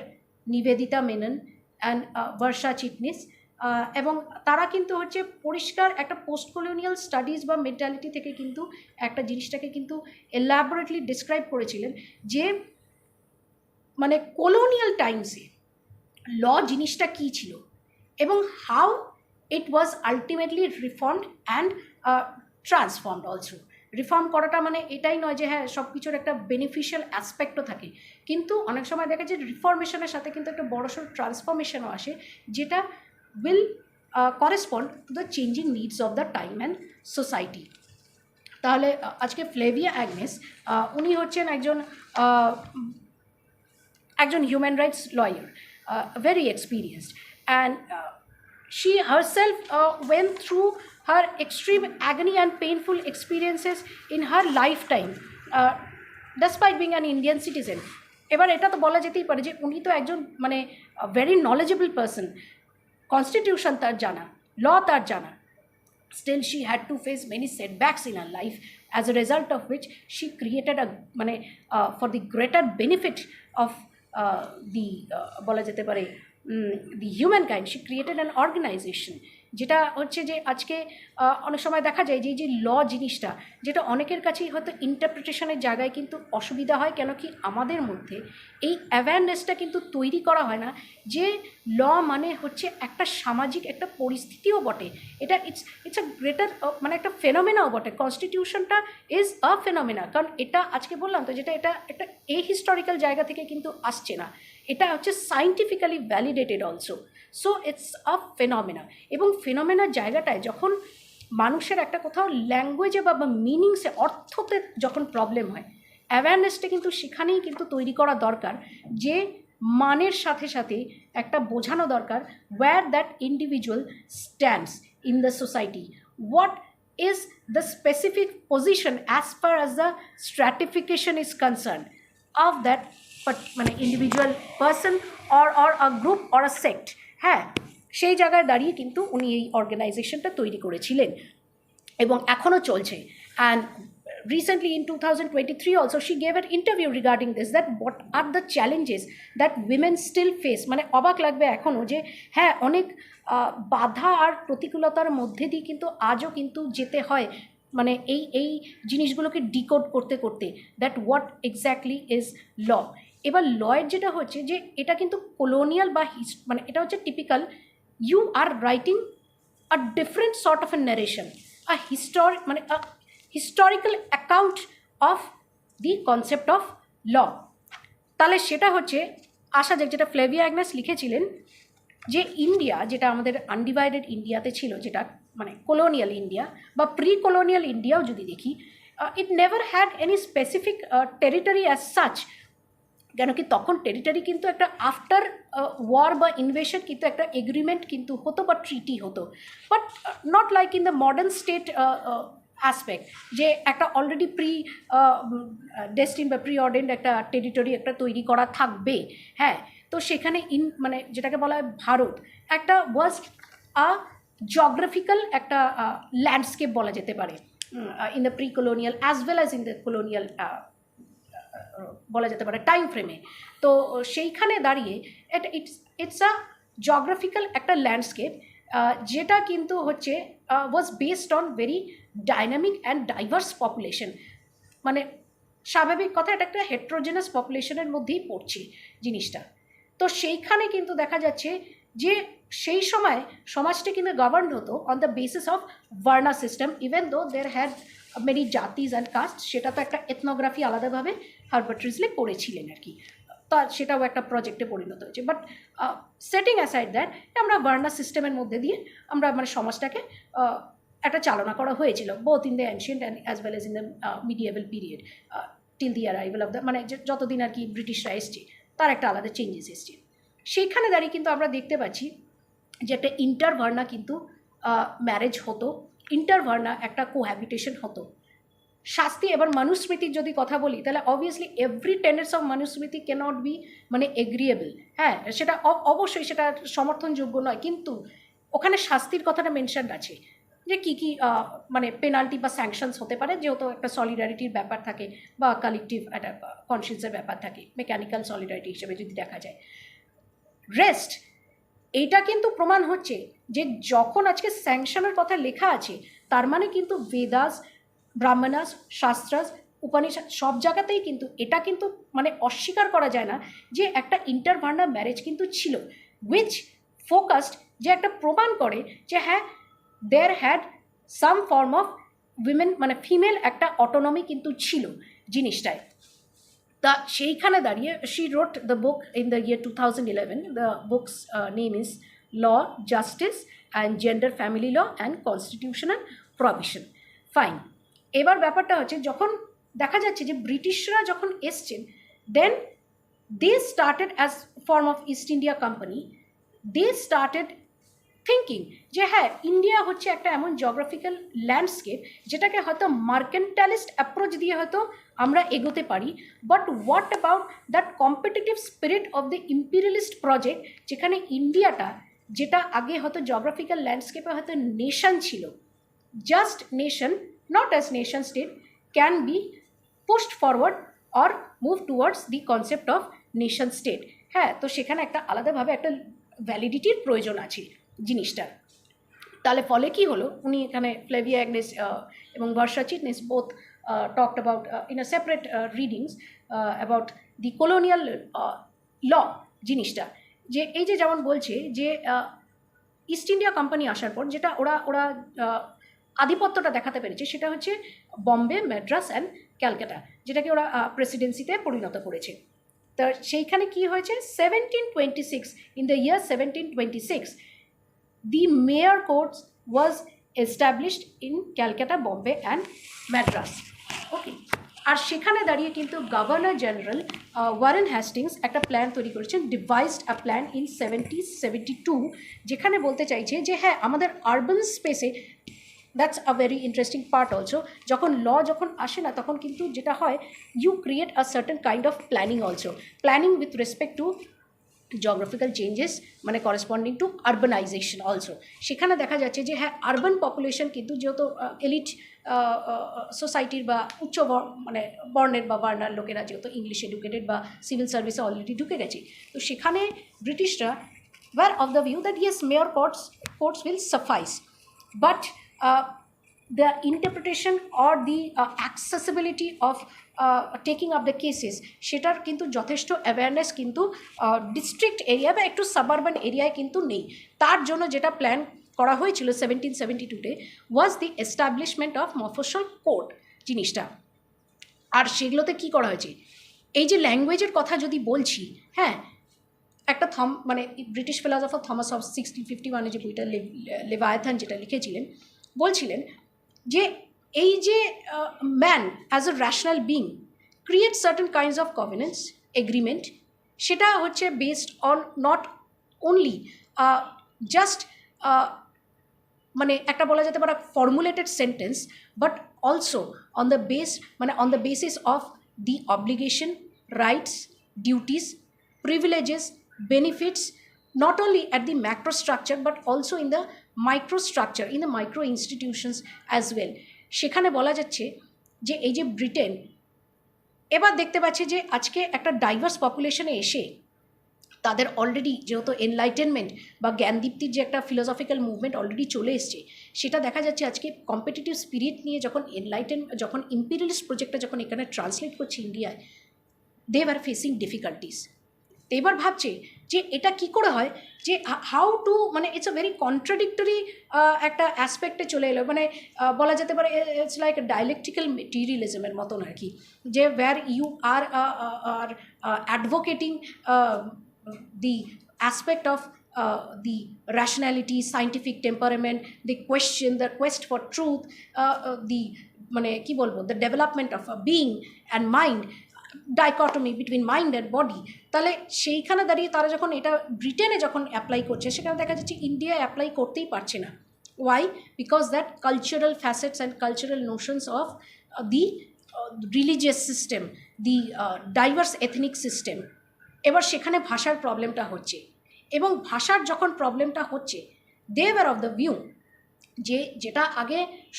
নিবেদিতা মেনন অ্যান্ড বর্ষা চিটনিস, এবং তারা কিন্তু হচ্ছে পরিষ্কার একটা পোস্ট কলোনিয়াল স্টাডিজ বা মেন্টালিটি থেকে কিন্তু একটা জিনিসটাকে কিন্তু এলাবোরেটলি ডিসক্রাইব করেছিলেন, যে কলোনিয়াল টাইমসে ল জিনিসটা কী ছিল এবং how it was ultimately reformed and transformed also. Reform করাটা এটাই নয় যে হ্যাঁ সব কিছুর একটা বেনিফিশিয়াল অ্যাসপেক্টও থাকে, কিন্তু অনেক সময় দেখা যায় রিফর্মেশনের সাথে কিন্তু একটা বড়সড় ট্রান্সফরমেশনও আসে, যেটা will correspond to the changing needs of the time and society. তাহলে আজকে ফ্লেভিয়া অ্যাগনেস উনি হচ্ছেন একজন human rights lawyer, very experienced, and she herself went through her extreme agony and painful experiences in her lifetime, despite being an Indian citizen. এবার এটা তো বলা যেতেই পারে যে উনি তো একজন ভেরি নলেজেবল পার্সন, কনস্টিটিউশন তার জানা, ল তার জানা, still she had to face many setbacks in her life, as a result of which she created for the greater benefit of the বলা যেতে পারে the humankind, she created an organization, যেটা হচ্ছে যে আজকে অনেক সময় দেখা যায় যে এই যে ল জিনিসটা, যেটা অনেকের কাছেই হয়তো ইন্টারপ্রিটেশনের জায়গায় কিন্তু অসুবিধা হয়, কেন কি আমাদের মধ্যে এই অ্যাওয়ারনেসটা কিন্তু তৈরি করা হয় না যে ল হচ্ছে একটা সামাজিক একটা পরিস্থিতিও বটে, এটা ইটস আ গ্রেটার একটা ফেনোমেনাও বটে। কনস্টিটিউশনটা ইজ আ ফেনোমেনা, কারণ এটা আজকে বললাম তো যেটা এটা একটা হিস্টোরিক্যাল জায়গা থেকে কিন্তু আসছে না, এটা হচ্ছে scientifically validated also. So it's a phenomena, এবং ফেনোমেনার জায়গাটায় যখন মানুষের একটা কোথাও ল্যাঙ্গুয়েজে বা মিনিংসে অর্থতে যখন প্রবলেম হয়, অ্যাওয়ারনেসটা কিন্তু সেখানেই কিন্তু তৈরি করা দরকার, যে মানের সাথে সাথে একটা বোঝানো দরকার where that individual stands in the society, what is the specific position as far as the stratification is concerned of that মানে individual person or a group or a sect। হ্যাঁ, সেই জায়গায় দাঁড়িয়ে কিন্তু উনি এই অর্গানাইজেশনটা তৈরি করেছিলেন এবং এখনও চলছে। And recently in 2023 also she gave an interview regarding this, that what are the challenges that women still face। মানে অবাক লাগবে এখনও যে হ্যাঁ, অনেক বাধা আর প্রতিকূলতার মধ্যে দিয়ে কিন্তু আজও কিন্তু যেতে হয়, মানে এই জিনিসগুলোকে ডিকোড করতে করতে, that what exactly is law. এবার লয়ের যেটা হচ্ছে যে এটা কিন্তু কলোনিয়াল বা মানে এটা হচ্ছে typical, you are writing a different sort of a narration, a মানে historical account of the concept of law. তাহলে সেটা হচ্ছে আসা যাক, যেটা ফ্লেভিয়া অ্যাগনেস লিখেছিলেন, যে ইন্ডিয়া যেটা আমাদের আনডিভাইডেড ইন্ডিয়াতে ছিল, যেটা মানে কলোনিয়াল ইন্ডিয়া বা প্রি কলোনিয়াল ইন্ডিয়াও যদি দেখি, it never had any specific territory as such. কেন কি তখন টেরিটরি কিন্তু একটা আফটার ওয়ার বা ইনভেশন কিন্তু একটা এগ্রিমেন্ট কিন্তু হতো বা ট্রিটি হতো, but not like in the modern state aspect, যে একটা অলরেডি ডেস্টিন বা প্রি অর্ডেন্ড একটা টেরিটরি একটা তৈরি করা থাকবে। হ্যাঁ, তো সেখানে মানে যেটাকে বলা হয় ভারত একটা ওয়াজ আ জিওগ্রাফিক্যাল একটা ল্যান্ডস্কেপ বলা যেতে পারে in the pre colonial as well as in the colonial বলা যেতে পারে টাইম ফ্রেমে। তো সেইখানে দাঁড়িয়ে ইটস আ জিওগ্রাফিক্যাল একটা ল্যান্ডস্কেপ, যেটা কিন্তু হচ্ছে ওয়াজ based on very dynamic and diverse population. মানে স্বাভাবিক কথা, এটা একটা হেট্রোজেনাস পপুলেশনের মধ্যেই পড়ছে জিনিসটা। তো সেইখানে কিন্তু দেখা যাচ্ছে যে সেই সময় সমাজটা কিন্তু গভর্ন হতো on the basis of varna system, even though they had many জাতিস অ্যান্ড কাস্ট। সেটা তো একটা এথনোগ্রাফি আলাদাভাবে হার্বার্ট রিজলি করেছিলেন আর কি, তা সেটাও একটা প্রজেক্টে পরিণত হয়েছে। বাট সেটিং অ্যাসাইড দ্যাট, আমরা ভার্না সিস্টেমের মধ্যে দিয়ে আমরা মানে সমাজটাকে একটা চালনা করা হয়েছিল, both in the ancient and as well as in the medieval period till the arrival of the, মানে যতদিন আর কি ব্রিটিশরা এসছে তার একটা আলাদা চেঞ্জেস এসছে। সেইখানে দাঁড়িয়ে কিন্তু আমরা দেখতে পাচ্ছি যে একটা ইন্টারভার্না কিন্তু ম্যারেজ হতো, ইন্টারভার্না একটা কোহ্যাবিটেশন হতো। শাস্তি এবার মনুস্মৃতির যদি কথা বলি, তাহলে obviously every tendency of Manusmriti cannot be মানে এগ্রিয়েবল। হ্যাঁ, সেটা অবশ্যই সেটা সমর্থনযোগ্য নয়, কিন্তু ওখানে শাস্তির কথাটা মেনশন আছে যে কী কী মানে পেনাল্টি বা স্যাংশনস হতে পারে, যেহেতু একটা সলিডারিটির ব্যাপার থাকে বা কালেকটিভ একটা কনসিয়েন্সের ব্যাপার থাকে, মেকানিক্যাল সলিডারিটি হিসেবে যদি দেখা যায়। রেস্ট এইটা কিন্তু প্রমাণ হচ্ছে যে যখন আজকে স্যাংশনের কথা লেখা আছে, তার মানে কিন্তু বেদাস, ব্রাহ্মণাস, শাস্ত্রাস, উপনিষদ সব জায়গাতেই কিন্তু এটা কিন্তু মানে অস্বীকার করা যায় না যে একটা ইন্টারভার্না ম্যারেজ কিন্তু ছিল, উইচ ফোকাসড, যে একটা প্রমাণ করে যে হ্যাঁ there had some form of women মানে ফিমেল একটা অটোনমি কিন্তু ছিল জিনিসটায়। তা সেইখানে দাঁড়িয়ে she wrote the book in the year 2011। The book's name is law, justice and gender, family law and constitutional provision. Fine, এবার ব্যাপারটা হচ্ছে যখন দেখা যাচ্ছে যে ব্রিটিশরা যখন এসছেন, then they started as form of East India company, they started thinking যে হ্যাঁ ইন্ডিয়া হচ্ছে একটা এমন জিওগ্রাফিক্যাল ল্যান্ডস্কেপ যেটাকে হয়তো মার্কেন্টালিস্ট অ্যাপ্রোচ দিয়ে হয়তো আমরা এগোতে পারি, but what about that competitive spirit of the imperialist project, যেখানে ইন্ডিয়াটা যেটা আগে হয়তো জিওগ্রাফিক্যাল ল্যান্ডস্কেপে হয়তো নেশন ছিল, just nation, not as nation state, can be pushed forward or move towards the concept of nation state। হ্যাঁ, তো সেখানে একটা আলাদাভাবে একটা ভ্যালিডিটির প্রয়োজন আছে জিনিসটার। তাহলে ফলে কি হলো, উনি এখানে ফ্লেভিয়া অ্যাগনেস এবং Varsha Chitnis both talked about in a separate readings about the colonial law জিনিসটা, যে এই যে যেমন বলছে যে ইস্ট ইন্ডিয়া কোম্পানি আসার পর যেটা ওরা আধিপত্যটা দেখাতে পেরেছে, সেটা হচ্ছে বম্বে, মাদ্রাস অ্যান্ড ক্যালকাটা, যেটাকে ওরা প্রেসিডেন্সিতে পরিণত করেছে। তো সেইখানে কি হয়েছে, 1726, in the year 1726, the mayor courts was established in Calcutta, Bombay and Madras. Okay, আর সেখানে দাঁড়িয়ে কিন্তু গভর্নর জেনারেল ওয়ারেন হ্যাস্টিংস একটা প্ল্যান তৈরি করেছেন, ডিভাইসড আ প্ল্যান ইন 1772, যেখানে বলতে চাইছে যে হ্যাঁ আমাদের আরবান স্পেসে, that's a very interesting part also, যখন যখন আসে না তখন কিন্তু যেটা হয়, you create a certain kind of planning also, planning with respect to geographical changes, মানে করসপন্ডিং টু আরবানাইজেশন অলসো। সেখানে দেখা যাচ্ছে যে হ্যাঁ আরবান পপুলেশন কিন্তু যেহেতু এলিট সোসাইটির বা উচ্চ মানে বর্ণের বা বার্নার লোকেরা যেহেতু ইংলিশ এডুকেটেড বা সিভিল সার্ভিসে অলরেডি ঢুকে গেছে, তো সেখানে ব্রিটিশরা were of the view that yes, mayor courts will suffice, but the interpretation or the accessibility of taking up the cases, সেটার কিন্তু যথেষ্ট অ্যাওয়ারনেস কিন্তু ডিস্ট্রিক্ট এরিয়া বা একটু সাবারবান এরিয়ায় কিন্তু নেই। তার জন্য যেটা প্ল্যান করা হয়েছিল 1772-তে ওয়াজ দি এস্টাবলিশমেন্ট অফ মফস্বল কোর্ট জিনিসটা। আর সেগুলোতে কি করা হয়েছে, এই যে ল্যাঙ্গুয়েজের কথা যদি বলছি, হ্যাঁ একটা মানে ব্রিটিশ ফিলসফার থমাস হবস 1651 যে বইটা লেভায়াথান যেটা লিখেছিলেন, বলছিলেন যে এই যে man as a rational being create certain kinds of covenants agreement, সেটা হচ্ছে based on not only just মানে একটা বলা যেতে পারে formulated sentence, but also on the basis of the obligation, rights, duties, privileges, benefits, not only at the macro structure but also in the microstructure, in the micro institutions as well. সেখানে বলা যাচ্ছে যে এই যে ব্রিটেন এবার দেখতে পাচ্ছে যে আজকে একটা ডাইভার্স পপুলেশনে এসে তাদের অলরেডি যেহেতু এনলাইটেনমেন্ট বা জ্ঞানদীপ্তির যে একটা ফিলোসফিক্যাল মুভমেন্ট অলরেডি চলে এসছে, সেটা দেখা যাচ্ছে আজকে কম্পিটিটিভ স্পিরিট নিয়ে যখন ইম্পিরিয়ালিস্ট প্রজেক্টটা যখন এখানে ট্রান্সলেট করছে ইন্ডিয়ায়, দে আর ফেসিং ডিফিকাল্টিস। তো এবার ভাবছে যে এটা কি করে হয়, যে হাউ টু, মানে ইটস আ ভেরি কন্ট্রাডিক্টরি একটা অ্যাসপেক্টে চলে এলো, মানে বলা যেতে পারে ইটস লাইক ডায়ালেকটিক্যাল মেটেরিয়ালিজমের মতন আর কি, যে were you are advocating the aspect of the rationality, scientific temperament, the quest for truth, the মানে কি বলবো, the development of a being and mind, dichotomy between mind and body. তাহলে সেইখানে দাঁড়িয়ে তারা যখন এটা ব্রিটেনে যখন অ্যাপ্লাই করছে, সেখানে দেখা যাচ্ছে ইন্ডিয়ায় অ্যাপ্লাই করতেই পারছে না। Why? Because that cultural facets and cultural notions of the religious system, the diverse ethnic system. এবার সেখানে ভাষার প্রবলেমটা হচ্ছে, এবং ভাষার যখন প্রবলেমটা হচ্ছে, they were of the view যে যেটা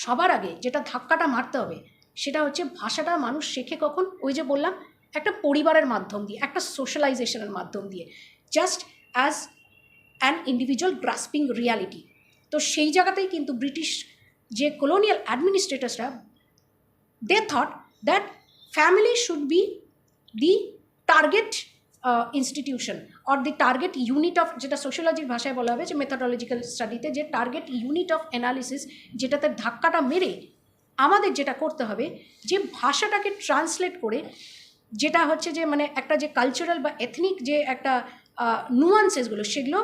সবার আগে যেটা ধাক্কাটা মারতে হবে সেটা হচ্ছে ভাষাটা মানুষ শেখে কখন, ওই যে বললাম একটা পরিবারের মাধ্যম দিয়ে, একটা সোশ্যালাইজেশনের মাধ্যম দিয়ে, just as an individual grasping reality. তো সেই জায়গাতেই কিন্তু ব্রিটিশ যে কলোনিয়াল অ্যাডমিনিস্ট্রেটরসরা, they thought that family should be the target institution or the target unit of, যেটা সোশ্যোলজির ভাষায় বলা হবে যে মেথোডোলজিক্যাল স্টাডিতে, যে টার্গেট ইউনিট অফ অ্যানালিসিস, যেটাতে ধাক্কাটা মেরে আমাদের যেটা করতে হবে যে ভাষাটাকে ট্রান্সলেট করে, যেটা হচ্ছে যে মানে একটা যে কালচারাল বা এথনিক যে একটা নুয়ান্সেসগুলো, সেগুলো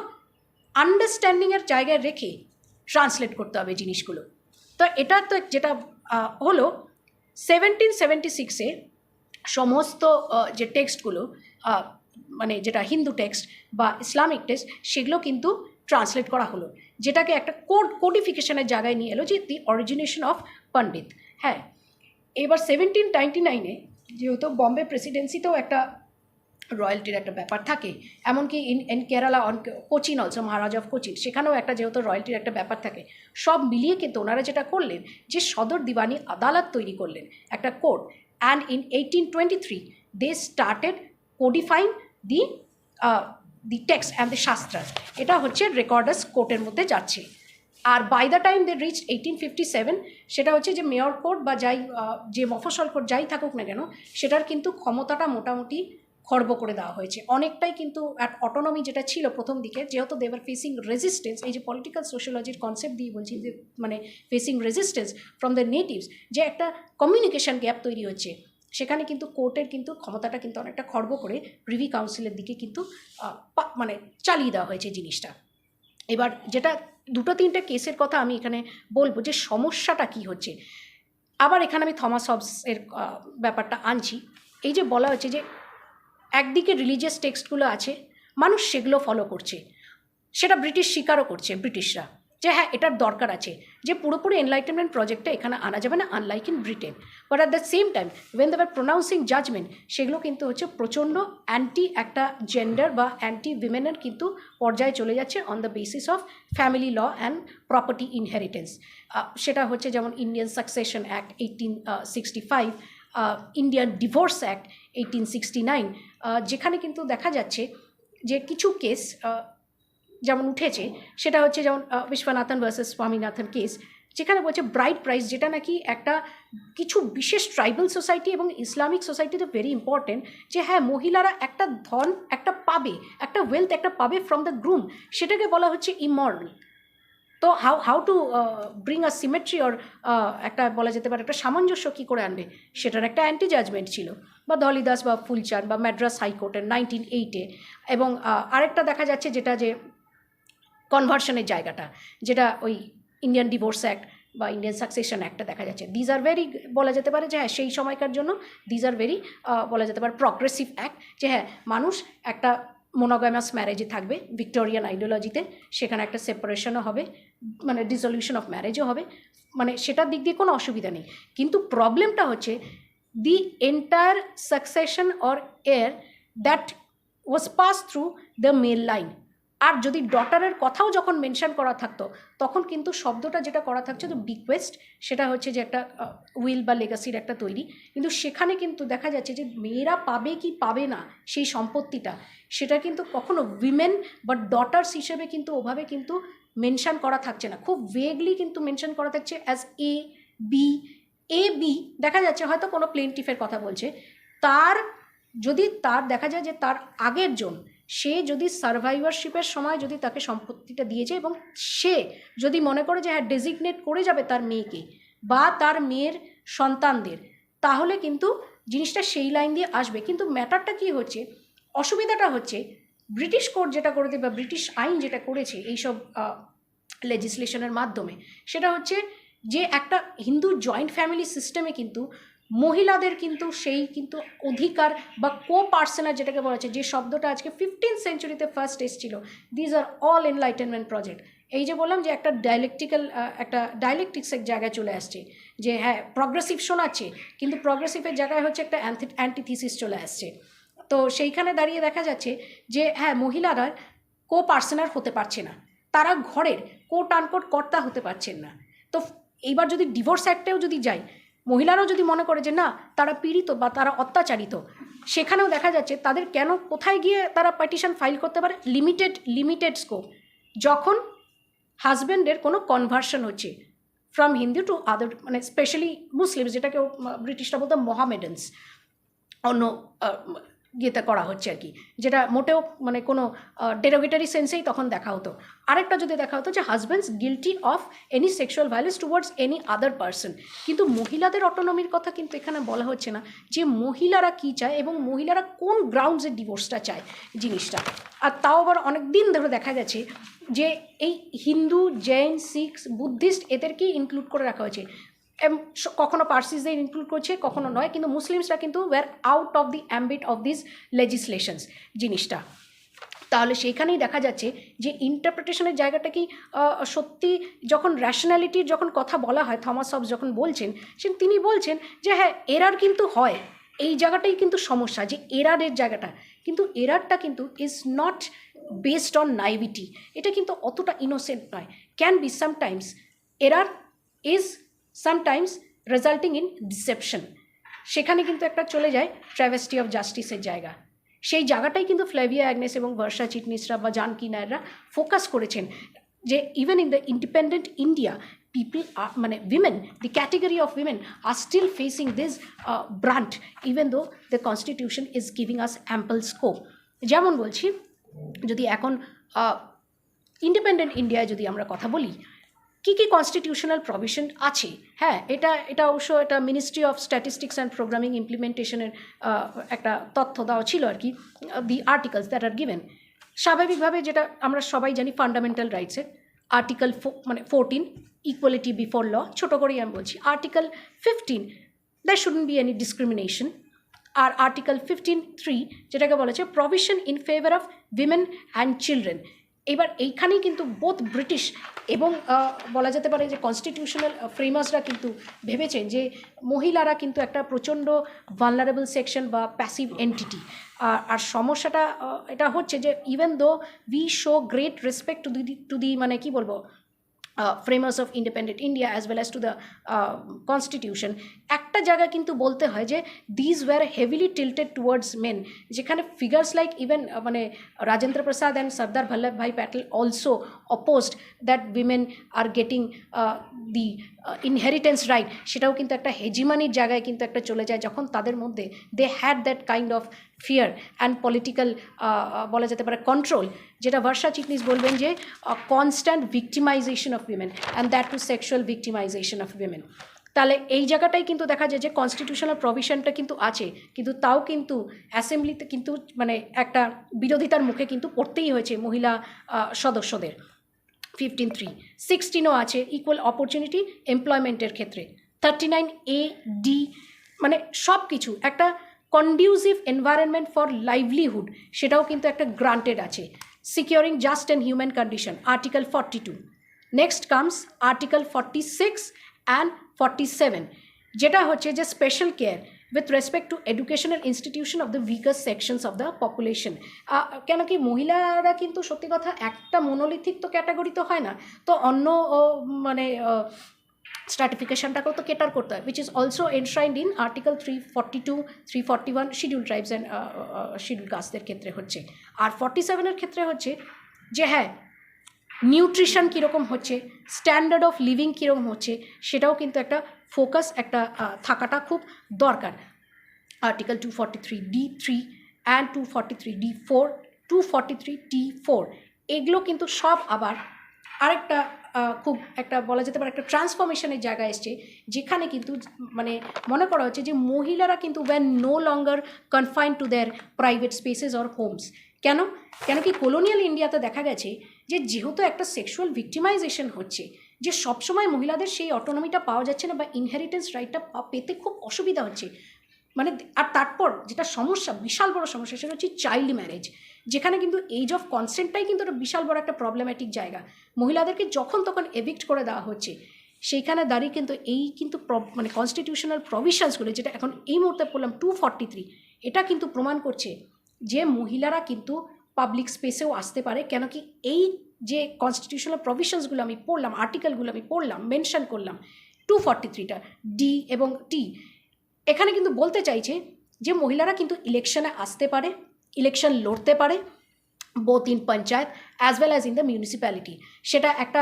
আন্ডারস্ট্যান্ডিংয়ের জায়গায় রেখে ট্রান্সলেট করতে হবে জিনিসগুলো। তো এটা তো যেটা হলো 1776-এ সমস্ত যে টেক্সটগুলো, মানে যেটা হিন্দু টেক্সট বা ইসলামিক টেক্সট, সেগুলো কিন্তু ট্রান্সলেট করা হলো, যেটাকে একটা কোডিফিকেশনের জায়গায় নিয়ে এলো, যে দি অরিজিনেশন অফ পণ্ডিত। হ্যাঁ, এবার 1799-এ যেহেতু বম্বে প্রেসিডেন্সিতেও একটা রয়্যালটির একটা ব্যাপার থাকে, এমনকি in Kerala on Cochin also, Maharaja of Cochin, সেখানেও একটা যেহেতু রয়্যালটির একটা ব্যাপার থাকে, সব মিলিয়ে কিন্তু ওনারা যেটা করলেন যে সদর দিওয়ানি আদালত তৈরি করলেন, একটা court. And in 1823 they started codifying the text and the shastra. এটা হচ্ছে রেকর্ডার্স কোর্টের মধ্যে যাচ্ছে। আর by the time they reach 1857, সেটা হচ্ছে যে মেয়র কোর্ট বা যাই যে মফস্বল কোর্ট যাই থাকুক না কেন, সেটার কিন্তু ক্ষমতাটা মোটামুটি খর্ব করে দেওয়া হয়েছে অনেকটাই। কিন্তু অটোনমি যেটা ছিল প্রথম দিকে, যেহেতু দেওয়ার ফেসিং রেজিস্ট্যান্স, এই যে পলিটিক্যাল সোশ্যোলজির কনসেপ্ট দিয়ে বলছি যে মানে facing resistance from the natives, যে একটা কমিউনিকেশন গ্যাপ তৈরি হচ্ছে, সেখানে কিন্তু কোর্টের কিন্তু ক্ষমতাটা কিন্তু অনেকটা খর্ব করে প্রিভি কাউন্সিলের দিকে কিন্তু মানে চালিয়ে দেওয়া হয়েছে জিনিসটা। এবার যেটা দুটো তিনটে কেসের কথা আমি এখানে বলবো, যে সমস্যাটা কি হচ্ছে। আবার এখানে আমি থমাস হবসের ব্যাপারটা আনছি। এই যে বলা হচ্ছে যে একদিকে রিলিজিয়াস টেক্সটগুলো আছে, মানুষ সেগুলো ফলো করছে, সেটা ব্রিটিশ স্বীকারও করছে, ব্রিটিশরা, যে হ্যাঁ এটার দরকার আছে, যে পুরোপুরি এনলাইটেনমেন্ট প্রজেক্টটা এখানে আনা যাবে না, unlike in Britain. But at the same time when they are pronouncing judgement, সেগুলো কিন্তু হচ্ছে প্রচণ্ড অ্যান্টি একটা জেন্ডার বা অ্যান্টি উইমেনের কিন্তু পর্যায়ে চলে যাচ্ছে on the basis of family law and property inheritance. সেটা হচ্ছে যেমন Indian succession act 1865, Indian divorce act 1869, যেখানে কিন্তু দেখা যাচ্ছে যে কিছু কেস যেমন উঠেছে, সেটা হচ্ছে যেমন বিশ্বনাথন ভার্সেস স্বামীনাথন কেস, যেখানে বলছে ব্রাইড প্রাইস, যেটা নাকি একটা কিছু বিশেষ ট্রাইবাল সোসাইটি এবং ইসলামিক সোসাইটিতে ভেরি ইম্পর্টেন্ট, যে হ্যাঁ মহিলারা একটা ধন একটা পাবে, একটা ওয়েলথ একটা পাবে ফ্রম দ্য গ্রুম, সেটাকে বলা হচ্ছে ইমরাল। তো how to bring a symmetry or একটা বলা যেতে পারে একটা সামঞ্জস্য কী করে আনবে, সেটার একটা অ্যান্টি জাজমেন্ট ছিল। বা দলিদাস বা ফুলচাঁদ বা ম্যাড্রাস হাইকোর্টের 1908-এ। এবং আরেকটা দেখা যাচ্ছে যেটা যে কনভার্সনের জায়গাটা, যেটা ওই ইন্ডিয়ান ডিভোর্স অ্যাক্ট বা ইন্ডিয়ান সাকসেশন অ্যাক্টটা দেখা যাচ্ছে, দিজ আর ভেরি বলা যেতে পারে যে হ্যাঁ সেই সময়কার জন্য দিজ আর ভেরি বলা যেতে পারে প্রগ্রেসিভ অ্যাক্ট, যে হ্যাঁ মানুষ একটা মোনোগামাস ম্যারেজে থাকবে ভিক্টোরিয়ান আইডিওলজিতে, সেখানে একটা সেপারেশনও হবে, মানে ডিসলিউশন অফ ম্যারেজও হবে, মানে সেটার দিক দিয়ে কোনো অসুবিধা নেই। কিন্তু প্রবলেমটা হচ্ছে the entire succession or heir that was pass through the male line. আর যদি ডটারের কথাও যখন মেনশন করা থাকতো, তখন কিন্তু শব্দটা যেটা করা থাকছে তো বিকোয়েস্ট, সেটা হচ্ছে যে একটা উইল বা লেগাসির একটা তৈরি, কিন্তু সেখানে কিন্তু দেখা যাচ্ছে যে মেয়েরা পাবে কি পাবে না সেই সম্পত্তিটা, সেটা কিন্তু কখনো উইমেন বা ডটার্স হিসেবে কিন্তু ওভাবে কিন্তু মেনশন করা থাকছে না, খুব ভেগলি কিন্তু মেনশন করা থাকছে অ্যাজ এ বি দেখা যাচ্ছে হয়তো কোনো প্লেন্টিফের কথা বলছে, তার যদি তার দেখা যায় যে তার আগের জন, সে যদি সার্ভাইভারশিপের সময় যদি তাকে সম্পত্তিটা দিয়েছে এবং সে যদি মনে করে যে হ্যাঁ ডেজিগনেট করে যাবে তার মেয়েকে বা তার মেয়ের সন্তানদের, তাহলে কিন্তু জিনিসটা সেই লাইন দিয়ে আসবে। কিন্তু ম্যাটারটা কি হচ্ছে, অসুবিধাটা হচ্ছে ব্রিটিশ কোর্ট যেটা করেছে বা ব্রিটিশ আইন যেটা করেছে এইসব লেজিসলেশনের মাধ্যমে, সেটা হচ্ছে যে একটা হিন্দু জয়েন্ট ফ্যামিলি সিস্টেমে কিন্তু মহিলাদের কিন্তু সেই কিন্তু অধিকার বা পার্সোনাল যেটাকে বলা হচ্ছে, যে শব্দটা আজকে 15th সেঞ্চুরিতে ফার্স্ট এসেছিল, these are all enlightenment project. এই যে বললাম যে একটা একটা ডায়ালেকটিক্সের জায়গায় চলে আসছে, যে হ্যাঁ প্রগ্রেসিভ শোনাচ্ছে, কিন্তু প্রগ্রেসিভের জায়গায় হচ্ছে একটা অ্যান্টিথিসিস চলে আসছে। তো সেইখানে দাঁড়িয়ে দেখা যাচ্ছে যে হ্যাঁ মহিলারা পার্সোনাল হতে পারছে না, তারা ঘরের আনকোট কর্তা হতে পারছেন না। তো এইবার যদি ডিভোর্স অ্যাক্টেও যদি যাই, মহিলারাও যদি মনে করে যে না তারা পীড়িত বা তারা অত্যাচারিত, সেখানেও দেখা যাচ্ছে তাদের কেন কোথায় গিয়ে তারা পিটিশন ফাইল করতে পারে, লিমিটেড স্কোপ, যখন হাজব্যান্ডের কোনো কনভার্সন হচ্ছে ফ্রম হিন্দু টু আদার, মানে স্পেশালি মুসলিমস, যেটাকে ব্রিটিশরা বলতো মোহামেডানস, অন্য ইয়েতে করা হচ্ছে আর কি, যেটা মোটেও মানে কোনো ডেরোগেটরি সেন্সেই তখন দেখা হতো। আরেকটা যদি দেখা হতো যে husbands guilty of any sexual violence towards any other person, কিন্তু মহিলাদের অটোনমির কথা কিন্তু এখানে বলা হচ্ছে না, যে মহিলারা কী চায় এবং মহিলারা কোন গ্রাউন্ডসে ডিভোর্সটা চায় জিনিসটা। আর তাও আবার অনেক দিন ধরে দেখা গেছে যে এই হিন্দু, জৈন, শিখ, বুদ্ধিস্ট এদেরকেই ইনক্লুড করে রাখা হয়েছে, কখনো পার্সিসদের ইনক্লুড করছে কখনো নয়, কিন্তু মুসলিমসরা কিন্তু were out of the ambit of this legislations জিনিসটা। তাহলে সেইখানেই দেখা যাচ্ছে যে ইন্টারপ্রিটেশনের জায়গাটা কি সত্যি, যখন র্যাশনালিটির যখন কথা বলা হয়, থমাস হবস যখন বলছেন, তিনি বলছেন যে হ্যাঁ এরার কিন্তু হয়, এই জায়গাটাই কিন্তু সমস্যা, যে এরারের জায়গাটা, কিন্তু এরারটা কিন্তু ইজ নট বেসড অন নাইভিটি, এটা কিন্তু অতটা ইনোসেন্ট নয়, can be sometimes error is sometimes resulting in deception, সেখানে কিন্তু একটা চলে যায় ট্র্যাভেস্টি অফ জাস্টিসের জায়গা। সেই জায়গাটাই কিন্তু ফ্লেভিয়া অ্যাগনেস এবং বর্ষা চিটনিসরা বা জানকি নায়ররা ফোকাস করেছেন, যে even in the independent India people মানে women, the category of women are still facing this brunt even though the constitution is giving us ample scope. যেমন বলছি, যদি এখন ইন্ডিপেন্ডেন্ট ইন্ডিয়ায় যদি আমরা কথা বলি, কী কী কনস্টিটিউশনাল প্রভিশন আছে, হ্যাঁ এটা অবশ্য এটা ministry of statistics and programming ইমপ্লিমেন্টেশনের একটা তথ্য দেওয়া ছিল আর কি, the articles that are given. স্বাভাবিকভাবে যেটা আমরা সবাই জানি ফান্ডামেন্টাল রাইটসের আর্টিকেল 14, ইকুয়ালিটি বিফোর ল, ছোটো করেই আমি বলছি। Article 15, there shouldn't be any discrimination. আর আর্টিকেল 15(3) যেটাকে বলেছে provision in favour of women and children. এবার এইখানেই কিন্তু বোথ ব্রিটিশ এবং বলা যেতে পারে যে কনস্টিটিউশনাল ফ্রেমার্সরা কিন্তু ভেবেছেন যে মহিলারা কিন্তু একটা প্রচণ্ড ভালনারেবল সেকশন বা প্যাসিভ এন্টিটি। আর সমস্যাটা এটা হচ্ছে যে even though we show great respect to the মানে কি বলবো framers of independent India as well as to the constitution, একটা জায়গা কিন্তু বলতে হয় যে these were heavily tilted towards men, যেখানে ফিগার্স লাইক ইভেন মানে Rajendra Prasad and Sardar Vallabhbhai Patel also opposed that women are getting the inheritance right, সেটাও কিন্তু একটা হেজিমানির জায়গায় কিন্তু একটা চলে যায় যখন তাদের মধ্যে they had that kind of fear and political বলা যেতে পারে কন্ট্রোল, যেটা বর্ষা চিটনিস বলবেন যে constant victimisation of women and that to sexual victimisation of women. তাহলে এই জায়গাটাই কিন্তু দেখা যায় যে কনস্টিটিউশনাল প্রভিশনটা কিন্তু আছে, কিন্তু তাও কিন্তু অ্যাসেম্বলিতে কিন্তু মানে একটা বিরোধিতার মুখে কিন্তু পড়তেই হয়েছে মহিলা সদস্যদের। 15(3), 16ও আছে ইকুয়াল অপরচুনিটি এমপ্লয়মেন্টের ক্ষেত্রে, 39A(d) মানে সব কিছু একটা কন্ডিউসিভ এনভায়রনমেন্ট ফর লাইভলিহুড, সেটাও কিন্তু একটা গ্রান্টেড আছে। Securing just and human condition, article 42। Next comes article 46 and 47, যেটা হচ্ছে যে special care with respect to educational institution of the weaker sections of the population। কেন কি মহিলারা কিন্তু সত্যি কথা একটা মনোলিথিক তো ক্যাটাগরি তো হয় না, তো অন্য মানে স্ট্র্যাটিফিকেশনটাকেও তো কেটার করতে হয়, which is also enshrined in article 342, 341 schedule tribes and schedule কাস্টদের ক্ষেত্রে হচ্ছে। আর 47-এর ক্ষেত্রে হচ্ছে যে হ্যাঁ নিউট্রিশন কীরকম হচ্ছে, স্ট্যান্ডার্ড অফ লিভিং কীরকম হচ্ছে, সেটাও কিন্তু একটা ফোকাস একটা থাকাটা খুব দরকার। Article 243(d)(3 and 243(d)(4), 243(d)(4 এগুলো কিন্তু সব আবার আরেকটা খুব একটা বলা যেতে পারে একটা ট্রান্সফরমেশনের জায়গায় এসছে, যেখানে কিন্তু মানে মনে করা হচ্ছে যে মহিলারা কিন্তু were no longer confined to their private spaces or homes. কেন কি কলোনিয়াল ইন্ডিয়াতে দেখা গেছে যে যেহেতু একটা সেক্সুয়াল ভিক্টিমাইজেশন হচ্ছে, যে সবসময় মহিলাদের সেই অটোনমিটা পাওয়া যাচ্ছে না বা ইনহেরিটেন্স রাইটটা পেতে খুব অসুবিধা হচ্ছে। মানে আর তারপর যেটা সমস্যা, বিশাল বড় সমস্যা, সেটা হচ্ছে চাইল্ড ম্যারেজ, যেখানে কিন্তু এজ অফ কনসেন্টটাই কিন্তু একটা বিশাল বড় একটা প্রবলেম্যাটিক জায়গা। মহিলাদেরকে যখন তখন এভিক্ট করে দেওয়া হচ্ছে, সেইখানে দাঁড়িয়ে কিন্তু এই কিন্তু মানে কনস্টিটিউশনাল প্রভিশনসগুলো যেটা এখন এই মুহূর্তে পড়লাম 243, এটা কিন্তু প্রমাণ করছে যে মহিলারা কিন্তু পাবলিক স্পেসেও আসতে পারে। কেন কি এই যে কনস্টিটিউশনাল প্রভিশনসগুলো আমি পড়লাম, আর্টিকেলগুলো আমি পড়লাম, মেনশন করলাম 243টা ডি এবং টি, এখানে কিন্তু বলতে চাইছে যে মহিলারা কিন্তু ইলেকশনে আসতে পারে, ইলেকশন লড়তে পারে, both in panchayat as well as in the municipality. সেটা একটা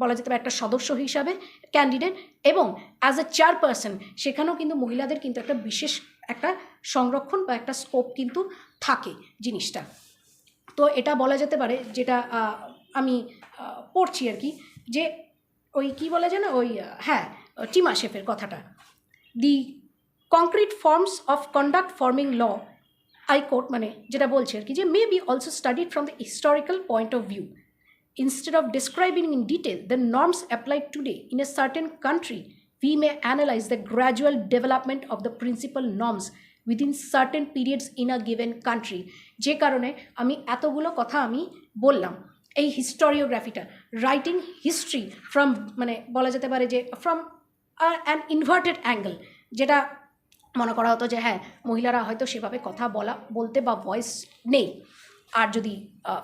বলা যেতে পারে একটা সদস্য হিসাবে ক্যান্ডিডেট, এবং অ্যাজ এ চেয়ারপারসন সেখানেও কিন্তু মহিলাদের কিন্তু একটা বিশেষ একটা সংরক্ষণ বা একটা স্কোপ কিন্তু থাকে জিনিসটা। তো এটা বলা যেতে পারে যেটা আমি পড়ছি আর কি, যে ওই কী বলা যায় না ওই হ্যাঁ টিমা শেফের কথাটা, the concrete forms of conduct forming law, I quote মানে যেটা বলছে আর কি, যে may be also studied from the historical point of view instead of describing in detail the norms applied today in a certain country. We may analyze the gradual development of the principal norms within certain periods in a given country। যে কারণে আমি এতগুলো কথা আমি বললাম, এই হিস্টোরিওগ্রাফিটা রাইটিং হিস্ট্রি ফ্রম মানে বলা যেতে পারে যে ফ্রম অ্যান ইনভার্টেড অ্যাঙ্গেল, যেটা মনে করা হতো যে হ্যাঁ মহিলারা হয়তো সেভাবে কথা বলতে বা ভয়েস নেই। আর যদি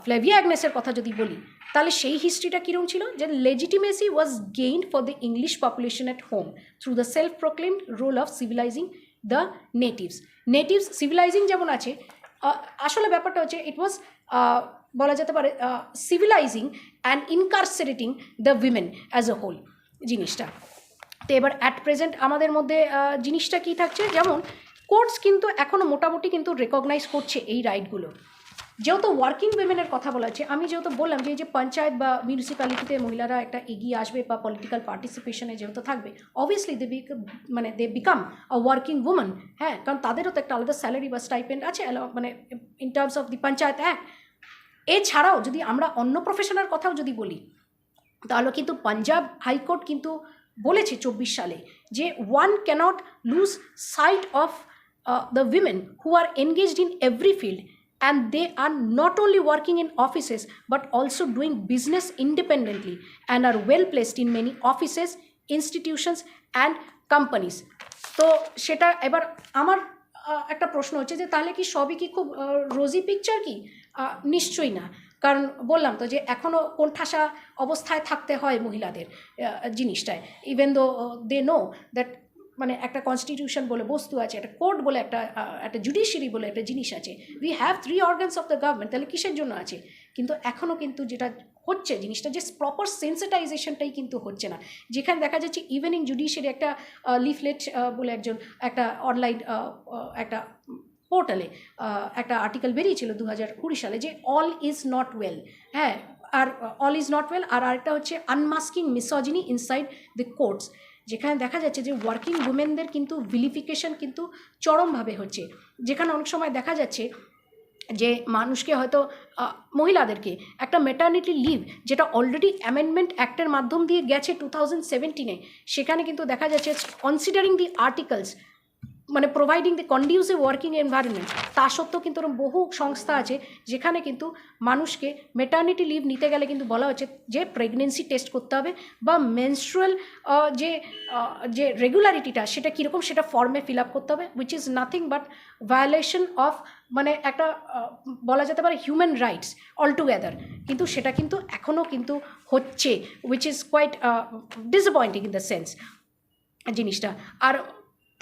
ফ্লেভিয়া অ্যাগনেসের কথা যদি বলি, তাহলে সেই হিস্ট্রিটা কীরকম ছিল, যে legitimacy was gained for the English population at home through the self proclaimed role of civilising the natives civilising যেমন আছে, আসলে ব্যাপারটা হচ্ছে ইট ওয়াজ বলা যেতে পারে civilising and incarcerating the women as a whole জিনিসটা। তো এবার অ্যাট প্রেজেন্ট আমাদের মধ্যে জিনিসটা কী থাকছে, যেমন কোর্টস কিন্তু এখনও মোটামুটি কিন্তু রেকগনাইজ করছে এই রাইটগুলো। যেহেতু ওয়ার্কিং উইমেনের কথা বলা হচ্ছে, আমি যেহেতু বললাম যে এই যে পঞ্চায়েত বা মিউনিসিপ্যালিটিতে মহিলারা একটা এগিয়ে আসবে বা পলিটিক্যাল পার্টিসিপেশনে যেহেতু থাকবে, obviously they become a working women. হ্যাঁ, কারণ তাদেরও তো একটা আলাদা স্যালারি বা স্টাইপেন্ড আছে মানে in terms of the panchayat act. এছাড়াও যদি আমরা অন্য প্রফেশনের কথাও যদি বলি, তাহলে কিন্তু পাঞ্জাব হাইকোর্ট কিন্তু বলেছে 24 সালে যে one can't lose sight of the women who are engaged in every field and they are not only working in offices but also doing business independently and are well placed in many offices, institutions and companies. তো সেটা এবার আমার একটা প্রশ্ন হচ্ছে যে তাহলে কি সবই কি খুব রোজি পিকচার কি? নিশ্চয়ই না, কারণ বললাম তো যে এখনও কোণঠাসা অবস্থায় থাকতে হয় মহিলাদের জিনিসটায়, even though they know that মানে একটা কনস্টিটিউশন বলে বস্তু আছে, একটা কোর্ট বলে একটা জুডিশিয়ারি বলে একটা জিনিস আছে, we have 3 organs of the government, তাহলে কিসের জন্য আছে? কিন্তু এখনও কিন্তু যেটা হচ্ছে জিনিসটা যে প্রপার সেন্সিটাইজেশনটাই কিন্তু হচ্ছে না, যেখানে দেখা যাচ্ছে ইভেন ইন জুডিশিয়ারি একটা লিফলেট বলে একটা অনলাইন একটা পোর্টালে একটা আর্টিকেল বেরিয়েছিল 2020 সালে যে অল ইজ নট ওয়েল, হ্যাঁ, আর অল ইজ নট ওয়েল, আর আরেকটা হচ্ছে আনমাস্কিং মিসোজিনি ইনসাইড দ্য কোর্টস, যেখানে দেখা যাচ্ছে যে ওয়ার্কিং উমেনদের কিন্তু ভিলিফিকেশন কিন্তু চরমভাবে হচ্ছে, যেখানে অনেক সময় দেখা যাচ্ছে যে মানুষকে হয়তো মহিলাদেরকে একটা মেটার্নিটি লিভ যেটা অলরেডি অ্যামেন্ডমেন্ট অ্যাক্টের মাধ্যম দিয়ে গেছে 2017-এ, সেখানে কিন্তু দেখা যাচ্ছে কনসিডারিং দি আর্টিকেলস মানে প্রোভাইডিং দি কন্ডিউসিভ ওয়ার্কিং এনভায়রনমেন্ট, তা সত্ত্বেও কিন্তু এরকম বহু সংস্থা আছে যেখানে কিন্তু মানুষকে মেটার্নিটি লিভ নিতে গেলে কিন্তু বলা হচ্ছে যে প্রেগনেন্সি টেস্ট করতে হবে বা মেনস্ট্রুয়াল যে রেগুলারিটিটা সেটা কীরকম সেটা ফর্মে ফিল আপ করতে হবে, which is nothing but violation of মানে একটা বলা যেতে পারে হিউম্যান রাইটস অলটুগেদার, কিন্তু সেটা কিন্তু এখনও কিন্তু হচ্ছে, which is quite disappointing in the sense জিনিসটা। আর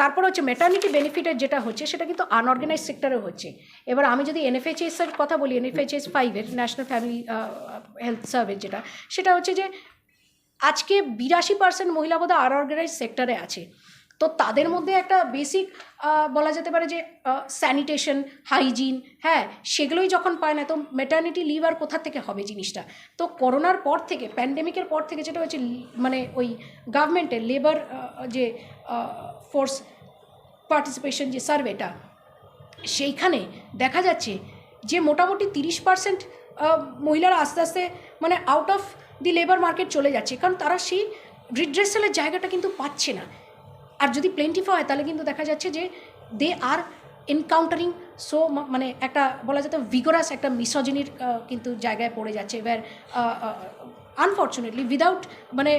তারপর হচ্ছে মেটার্নিটি বেনিফিটের যেটা হচ্ছে সেটা কিন্তু আনঅর্গানাইজ সেক্টরেও হচ্ছে। এবার আমি যদি NFHS-এর কথা বলি, NFHS 5-এর ন্যাশনাল ফ্যামিলি হেলথ সার্ভে যেটা, সেটা হচ্ছে যে আজকে 82% মহিলা বোধহয় আনঅর্গানাইজ সেক্টরে আছে, তো তাদের মধ্যে একটা বেসিক বলা যেতে পারে যে স্যানিটেশন, হাইজিন, হ্যাঁ, সেগুলোই যখন পায় না তো মেটার্নিটি লিভ আর কোথা থেকে হবে জিনিসটা। তো করোনার পর থেকে, প্যান্ডেমিকের পর থেকে যেটা হচ্ছে মানে ওই গভর্নমেন্টের লেবার যে ফোর্স পার্টিসিপেশন যে সার্ভেটা, সেইখানে দেখা যাচ্ছে যে মোটামুটি 30% মহিলারা আস্তে আস্তে মানে out of the labour market চলে যাচ্ছে, কারণ তারা সেই রিড্রেসালের জায়গাটা কিন্তু পাচ্ছে না। আর যদি প্লেন্টিফাই হয় তাহলে কিন্তু দেখা যাচ্ছে যে দে আর এনকাউন্টারিং সো মানে একটা বলা যেত ভিগোরাস একটা মিসোজিনির কিন্তু জায়গায় পড়ে যাচ্ছে, এবার আনফর্চুনেটলি উইদাউট মানে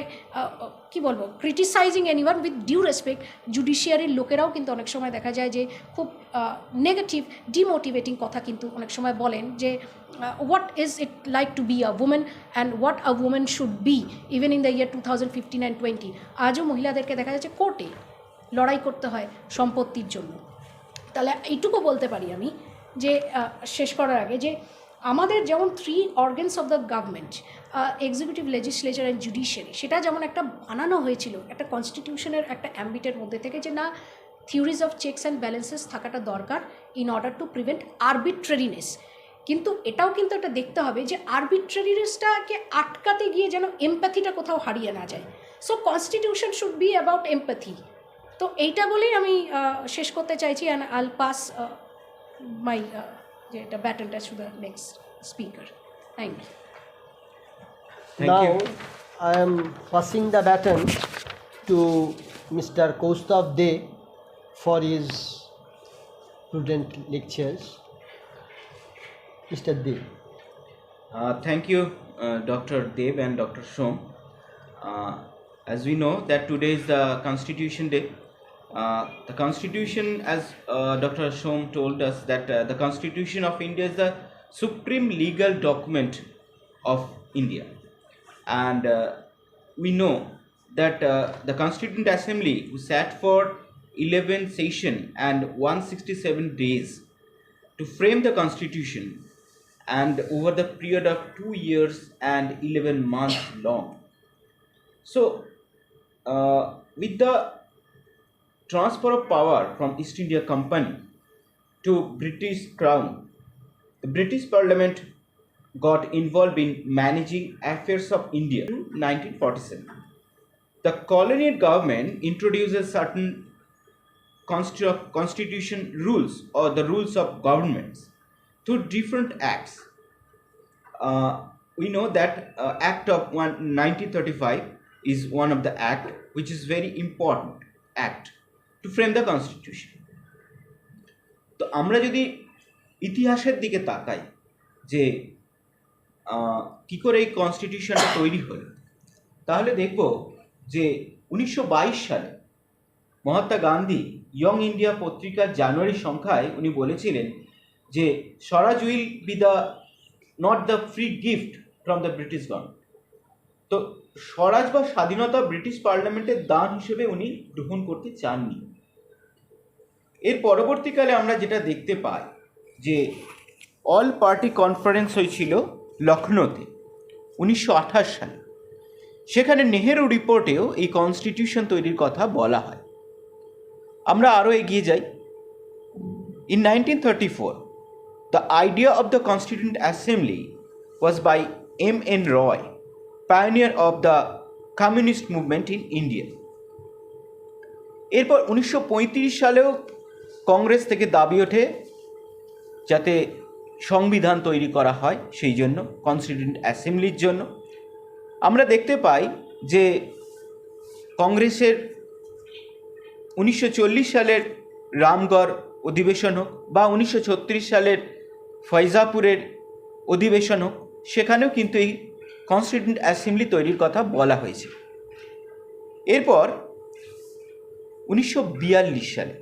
কী বলবো criticising anyone with due respect, জুডিশিয়ারির লোকেরাও কিন্তু অনেক সময় দেখা যায় যে খুব নেগেটিভ ডিমোটিভেটিং কথা কিন্তু অনেক সময় বলেন যে what is it like to be a woman and what a woman should be even in the year 2015 and 20। আজও মহিলাদেরকে দেখা যাচ্ছে কোর্টে লড়াই করতে হয় সম্পত্তির জন্য। তাহলে এইটুকু বলতে পারি আমি যে শেষ করার আগে যে আমাদের যেমন 3 organs of the government, executive, legislature and judiciary, সেটা যেমন একটা বানানো হয়েছিল একটা কনস্টিটিউশনের একটা অ্যাম্বিটের মধ্যে থেকে যে না theories of checks and balances থাকাটা দরকার ইন অর্ডার টু প্রিভেন্ট আরবিট্রারিনেস, কিন্তু এটাও কিন্তু একটা দেখতে হবে যে আরবিট্রারিনেসটাকে আটকাতে গিয়ে যেন এমপ্যাথিটা কোথাও হারিয়ে না যায়। So constitution should be about empathy. তো এইটা বলেই আমি শেষ করতে চাইছি, অ্যান্ড আইল পাস মাই যেটা ব্যাটনটা to the next speaker. Thank you. Now I am passing the baton to Mr. Kaustav De for his prudent lectures. Mr. De. Thank you, Dr. Dev and Dr. Shom. As we know that today is the Constitution Day. The Constitution, as Dr. Shom told us, that the Constitution of India is the supreme legal document of India. And we know that the Constituent Assembly who sat for 11 session and 167 days to frame the Constitution, and over the period of 2 years and 11 months long. So with the transfer of power from East India Company to British Crown, the British Parliament got involved in managing affairs of India in 1947. The colonial government introduces certain constitution rules or the rules of governments through different acts. we know that Act of 1935 is one of the act which is very important act to frame the constitution. তো আমরা যদি ইতিহাসের দিকে তাকাই যে কী করে এই কনস্টিটিউশনটা তৈরি হলো, তাহলে দেখব যে 1922 সালে মহাত্মা গান্ধী ইয়ং ইন্ডিয়া পত্রিকার জানুয়ারি সংখ্যায় উনি বলেছিলেন যে Swaraj will be the not the free gift from the British government. তো স্বরাজ বা স্বাধীনতা ব্রিটিশ পার্লামেন্টের দান হিসেবে উনি গ্রহণ করতে চাননি। এর পরবর্তীকালে আমরা যেটা দেখতে পাই যে অল পার্টি কনফারেন্স হয়েছিল লখনৌতে 1928 সালে। সেখানে নেহেরু রিপোর্টেও এই কনস্টিটিউশন তৈরির কথা বলা হয়। আমরা আরও এগিয়ে যাই। In 1934 the idea of the constituent assembly was by M.N. Roy, pioneer of the communist movement in India. এরপর 1935 সালেও কংগ্রেস থেকে দাবি ওঠে যাতে সংবিধান তৈরি করা হয়, সেই জন্য কনস্টিটিউয়েন্ট অ্যাসেম্বলির জন্য। আমরা দেখতে পাই যে কংগ্রেসের 1940 সালের রামগড় অধিবেশন হোক বা 1936 সালের ফৈজাপুরের অধিবেশন হোক, সেখানেও কিন্তু এই কনস্টিটিউয়েন্ট অ্যাসেম্বলি তৈরির কথা বলা হয়েছে। এরপর 1942 সালে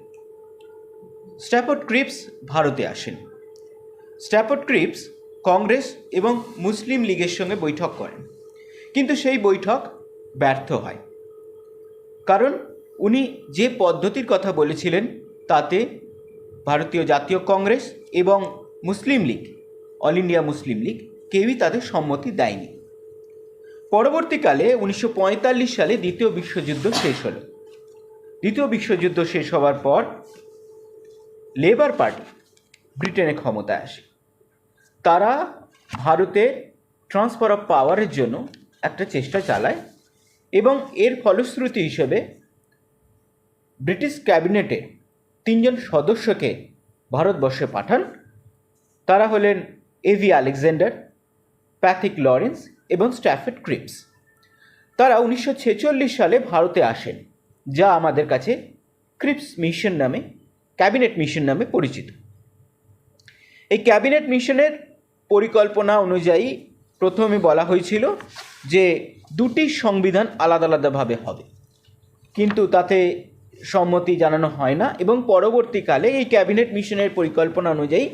স্ট্যাফোর্ড ক্রিপস ভারতে আসেন। স্ট্যাফোর্ড ক্রিপস কংগ্রেস এবং মুসলিম লীগের সঙ্গে বৈঠক করেন, কিন্তু সেই বৈঠক ব্যর্থ হয়, কারণ উনি যে পদ্ধতির কথা বলেছিলেন তাতে ভারতীয় জাতীয় কংগ্রেস এবং Muslim League, all India Muslim League, কেউই তাদের সম্মতি দেয়নি। পরবর্তীকালে 1945 সালে দ্বিতীয় বিশ্বযুদ্ধ শেষ হলো। দ্বিতীয় বিশ্বযুদ্ধ শেষ হওয়ার পর লেবার পার্টি ব্রিটেনে ক্ষমতায় আসে। তারা ভারতে ট্রান্সফার অফ পাওয়ারের জন্য একটা চেষ্টা চালায় এবং এর ফলশ্রুতি হিসেবে ব্রিটিশ ক্যাবিনেটে 3 জন সদস্যকে ভারতবর্ষে পাঠান। তারা হলেন A.V. আলেকজান্ডার, প্যাথিক লরেন্স এবং স্ট্যাফোর্ড ক্রিপস। তারা 1946 সালে ভারতে আসেন, যা আমাদের কাছে ক্রিপস মিশন নামে, ক্যাবিনেট মিশন নামে পরিচিত। এই ক্যাবিনেট মিশনের পরিকল্পনা অনুযায়ী প্রথমে বলা হয়েছিল যে 2টি সংবিধান আলাদা আলাদাভাবে হবে, কিন্তু তাতে সম্মতি জানানো হয় না এবং পরবর্তীকালে এই ক্যাবিনেট মিশনের পরিকল্পনা অনুযায়ী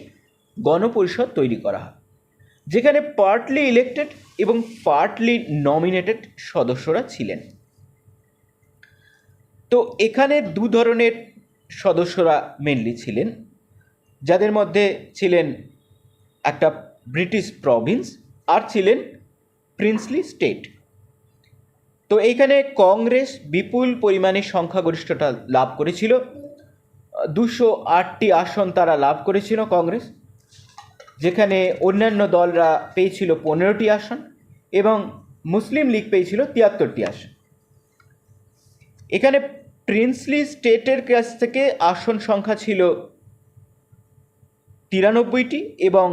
গণপরিষদ তৈরি করা হয়, যেখানে পার্টলি ইলেক্টেড এবং পার্টলি নমিনেটেড সদস্যরা ছিলেন। তো এখানে 2 ধরনের সদস্যরা মেনলি ছিলেন, যাদের মধ্যে ছিলেন একটা ব্রিটিশ প্রভিন্স আর ছিলেন প্রিন্সলি স্টেট। তো এইখানে কংগ্রেস বিপুল পরিমাণে সংখ্যাগরিষ্ঠতা লাভ করেছিল। 208টি আসন তারা লাভ করেছিল কংগ্রেস, যেখানে অন্যান্য দলরা পেয়েছিল 15টি আসন এবং মুসলিম লীগ পেয়েছিল 73টি আসন। এখানে প্রিন্সলি স্টেটের কাছ থেকে আসন সংখ্যা ছিল 93টি এবং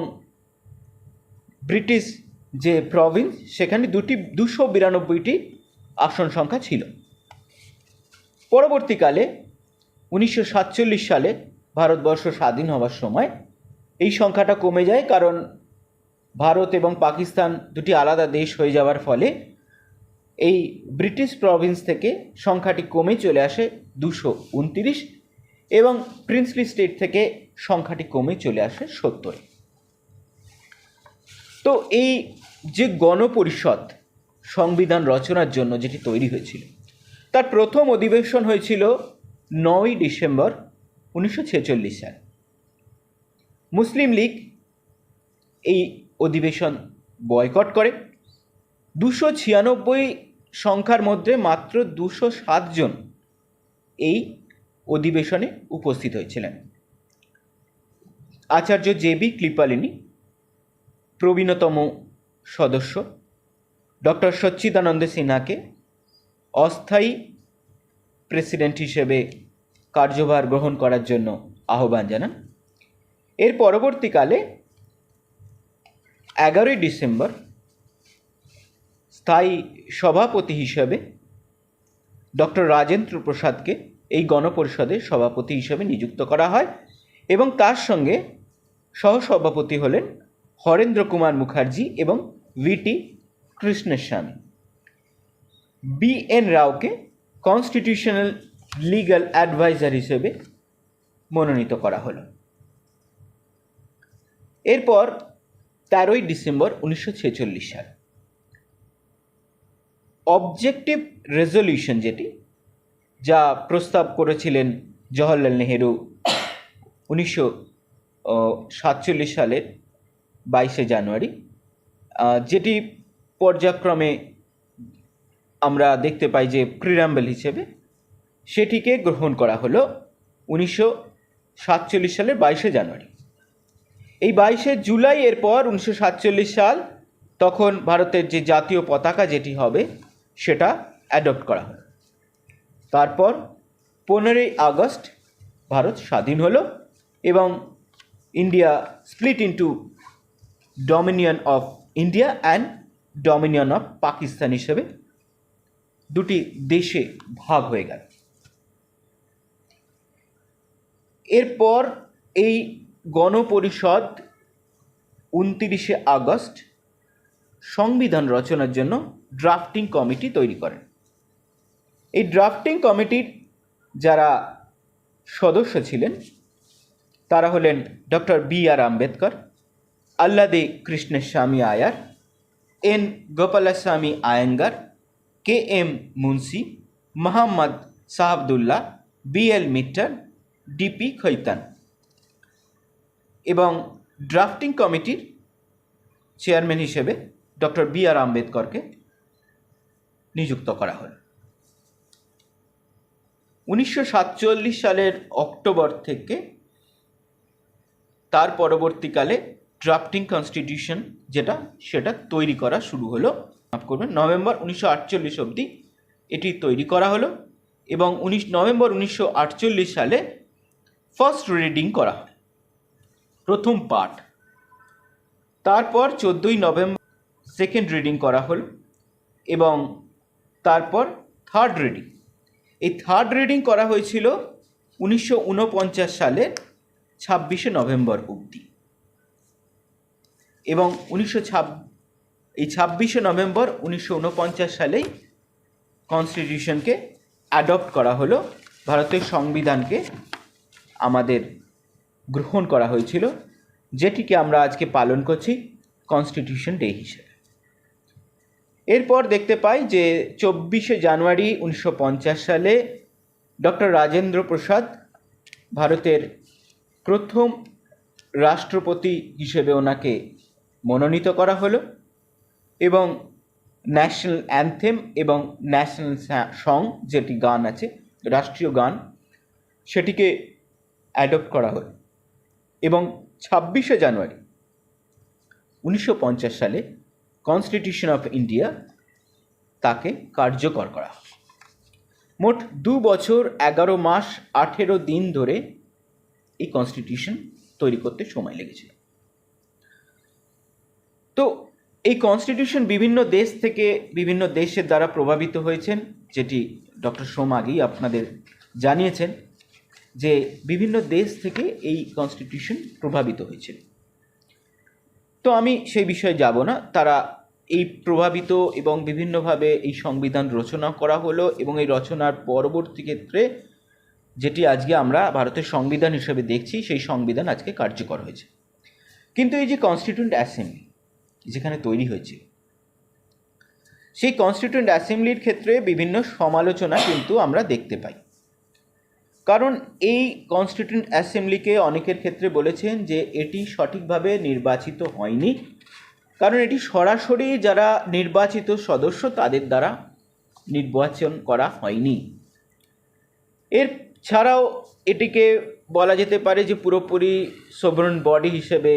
ব্রিটিশ যে প্রভিন্স সেখানে 292টি আসন সংখ্যা ছিল। পরবর্তীকালে 1947 সালে ভারতবর্ষ স্বাধীন হওয়ার সময় এই সংখ্যাটা কমে যায়, কারণ ভারত এবং পাকিস্তান 2টি আলাদা দেশ হয়ে যাওয়ার ফলে এই ব্রিটিশ প্রভিন্স থেকে সংখ্যাটি কমে চলে আসে 229 এবং প্রিন্সলি স্টেট থেকে সংখ্যাটি কমে চলে আসে 70। তো এই যে গণপরিষদ সংবিধান রচনার জন্য যেটি তৈরি হয়েছিল, তার প্রথম অধিবেশন হয়েছিল 9ই ডিসেম্বর 1946 সালে। মুসলিম লীগ এই অধিবেশন বয়কট করে। 296 সংখ্যার মধ্যে মাত্র 207 জন এই অধিবেশনে উপস্থিত হয়েছিলেন। আচার্য জে.বি. কৃপালিনী প্রবীণতম সদস্য ডক্টর সচ্চিদানন্দ সিনহাকে অস্থায়ী প্রেসিডেন্ট হিসেবে কার্যভার গ্রহণ করার জন্য আহ্বান জানান। এর পরবর্তীকালে 11ই ডিসেম্বর তাই সভাপতি হিসাবে ডক্টর রাজেন্দ্র প্রসাদকে এই গণপরিষদের সভাপতি হিসাবে নিযুক্ত করা হয় এবং তার সঙ্গে সহসভাপতি হলেন হরেন্দ্র কুমার মুখার্জি এবং ভিটি কৃষ্ণস্বামী। বি.এন. রাওকে কনস্টিটিউশনাল লিগ্যাল অ্যাডভাইজার হিসেবে মনোনীত করা হলো। এরপর 13ই ডিসেম্বর 1946 সাল অবজেক্টিভ রেজলিউশন যা প্রস্তাব করেছিলেন জওহরলাল নেহেরু 1947 সালের 22শে জানুয়ারি, যেটি পর্যায়ক্রমে আমরা দেখতে পাই যে প্রিরাম্বল হিসেবে, সেটিকে গ্রহণ করা হলো 1947 সালের 22শে জানুয়ারি। এই 22শে জুলাই এরপর 1947 সাল তখন ভারতের যে জাতীয় পতাকা যেটি হবে সেটা অ্যাডপ্ট করা হলো। তারপর 15ই আগস্ট ভারত স্বাধীন হলো এবং India split into dominion of India and dominion of Pakistan হিসেবে দুটি দেশে ভাগ হয়ে গেল। এরপর এই গণপরিষদ 29শে আগস্ট সংবিধান রচনার জন্য ড্রাফটিং কমিটি তৈরি করেন। এই ড্রাফটিং কমিটির যারা সদস্য ছিলেন তারা হলেন doctor B R. Ambedkar, Alladi Krishnaswami Ayyar, N Gopalaswami Ayyangar, K M. Munshi, Mohammad Saadulla, B L. Mittal, D P. Khaitan. এবং ড্রাফটিং কমিটির চেয়ারম্যান হিসেবে ডক্টর বি.আর. আম্বেদকরকে নিযুক্ত করা হল। 1947 সালের অক্টোবর থেকে তার পরবর্তীকালে ড্রাফটিং কনস্টিটিউশন সেটা তৈরি করা শুরু হলো। মাফ করবেন, নভেম্বর 1948 অবধি এটি তৈরি করা হলো এবং নভেম্বর 1948 সালে ফার্স্ট রিডিং করা হয়, প্রথম পার্ট। তারপর 14ই নভেম্বর সেকেন্ড রিডিং করা হলো এবং তারপর থার্ড রিডিং। এই থার্ড রিডিং করা হয়েছিল 1949 সালের 26শে নভেম্বর অবধি এবং 26শে নভেম্বর 1949 সালেই কনস্টিটিউশনকে অ্যাডপ্ট করা হলো, ভারতের সংবিধানকে আমাদের গ্রহণ করা হয়েছিল, যেটিকে আমরা আজকে পালন করছি কনস্টিটিউশন ডে হিসেবে। এরপর দেখতে পাই যে 24শে জানুয়ারি 1950 সালে ডক্টর রাজেন্দ্র প্রসাদ ভারতের প্রথম রাষ্ট্রপতি হিসেবে ওনাকে মনোনীত করা হলো এবং ন্যাশনাল অ্যান্থেম এবং ন্যাশনাল সং যেটি গান আছে, রাষ্ট্রীয় গান, সেটিকে অ্যাডপ্ট করা হলো এবং 26শে জানুয়ারি 1950 সালে কনস্টিটিউশন অফ ইন্ডিয়া তাকে কার্যকর করা হয়। মোট 2 বছর 11 মাস 18 দিন ধরে এই কনস্টিটিউশন তৈরি করতে সময় লেগেছিল। তো এই কনস্টিটিউশন বিভিন্ন দেশ থেকে বিভিন্ন দেশের দ্বারা প্রভাবিত হয়েছেন, যেটি ডক্টর সোম আগেই আপনাদের জানিয়েছেন যে বিভিন্ন দেশ থেকে এই কনস্টিটিউশন প্রভাবিত হয়েছিল। তো আমি সেই বিষয়ে যাব না। তারা এই প্রভাবিত এবং বিভিন্নভাবে এই সংবিধান রচনা করা হলো এবং এই রচনার পরবর্তী ক্ষেত্রে যেটি আজকে আমরা ভারতের সংবিধান হিসেবে দেখছি, সেই সংবিধান আজকে কার্যকর হয়েছে। কিন্তু এই যে কনস্টিটিউয়েন্ট অ্যাসেম্বলি যেখানে তৈরি হয়েছে, সেই কনস্টিটিউয়েন্ট অ্যাসেম্বলির ক্ষেত্রে বিভিন্ন সমালোচনা কিন্তু আমরা দেখতে পাই। কারণ এই কনস্টিটিউয়েন্ট অ্যাসেম্বলিকে অনেকের ক্ষেত্রে বলেছেন যে এটি সঠিকভাবে নির্বাচিত হয়নি, কারণ এটি সরাসরি যারা নির্বাচিত সদস্য তাদের দ্বারা নির্বাচন করা হয়নি। এর ছাড়াও এটিকে বলা যেতে পারে যে পুরোপুরি সোভারেন বডি হিসেবে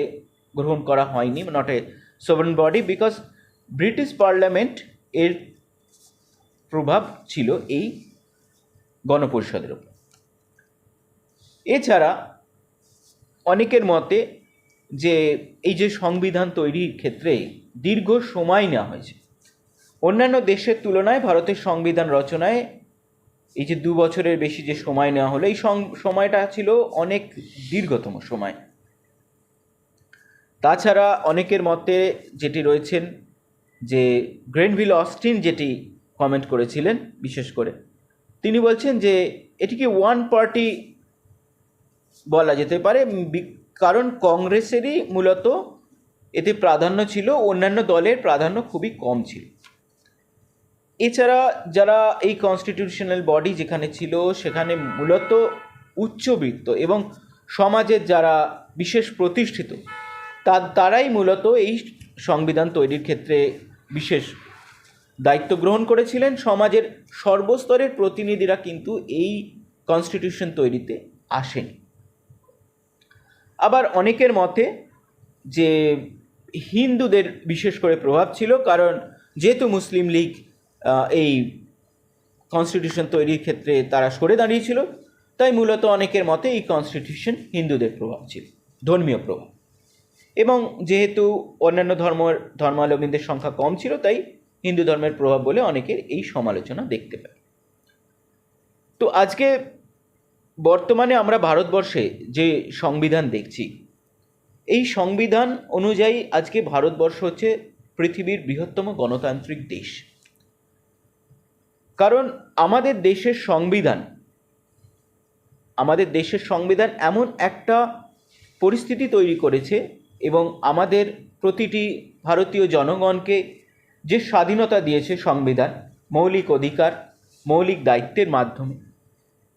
গ্রহণ করা হয়নি, not a sovereign body, because British parliament এর প্রভাব ছিল এই গণপরিষদের উপর। এছাড়া অনেকের মতে যে এই যে সংবিধান তৈরির ক্ষেত্রে দীর্ঘ সময় নেওয়া হয়েছে, অন্যান্য দেশের তুলনায় ভারতের সংবিধান রচনায় এই যে 2 বছরের বেশি যে সময় নেওয়া হলো, এই সময়টা ছিল অনেক দীর্ঘতম সময়। তাছাড়া অনেকের মতে যেটি রয়েছেন যে গ্রেনভিল অস্টিন যেটি কমেন্ট করেছিলেন বিশেষ করে, তিনি বলছেন যে এটিকে ওয়ান পার্টি বলা যেতে পারে, কারণ কংগ্রেসেরই মূলত এতে প্রাধান্য ছিল, অন্যান্য দলের প্রাধান্য খুবই কম ছিল। এছাড়া যারা এই কনস্টিটিউশনাল বডি যেখানে ছিল সেখানে মূলত উচ্চবিত্ত এবং সমাজের যারা বিশেষ প্রতিষ্ঠিত তারাই মূলত এই সংবিধান তৈরির ক্ষেত্রে বিশেষ দায়িত্ব গ্রহণ করেছিলেন। সমাজের সর্বস্তরের প্রতিনিধিরা কিন্তু এই কনস্টিটিউশন তৈরিতে আসেনি। আবার অনেকের মতে যে হিন্দুদের বিশেষ করে প্রভাব ছিল, কারণ যেহেতু মুসলিম লীগ এই কনস্টিটিউশন তৈরির ক্ষেত্রে তারা সরে দাঁড়িয়েছিল, তাই মূলত অনেকের মতে এই কনস্টিটিউশন হিন্দুদের প্রভাব ছিল, ধর্মীয় প্রভাব। এবং যেহেতু অন্যান্য ধর্মাবলম্বীদের সংখ্যা কম ছিল, তাই হিন্দু ধর্মের প্রভাব বলে অনেকের এই সমালোচনা দেখতে পাই। তো আজকে বর্তমানে আমরা ভারতবর্ষে যে সংবিধান দেখছি, এই সংবিধান অনুযায়ী আজকে ভারতবর্ষ হচ্ছে পৃথিবীর বৃহত্তম গণতান্ত্রিক দেশ। কারণ আমাদের দেশের সংবিধান এমন একটা পরিস্থিতি তৈরি করেছে এবং আমাদের প্রতিটি ভারতীয় জনগণকে যে স্বাধীনতা দিয়েছে সংবিধান, মৌলিক অধিকার, মৌলিক দায়িত্বের মাধ্যমে,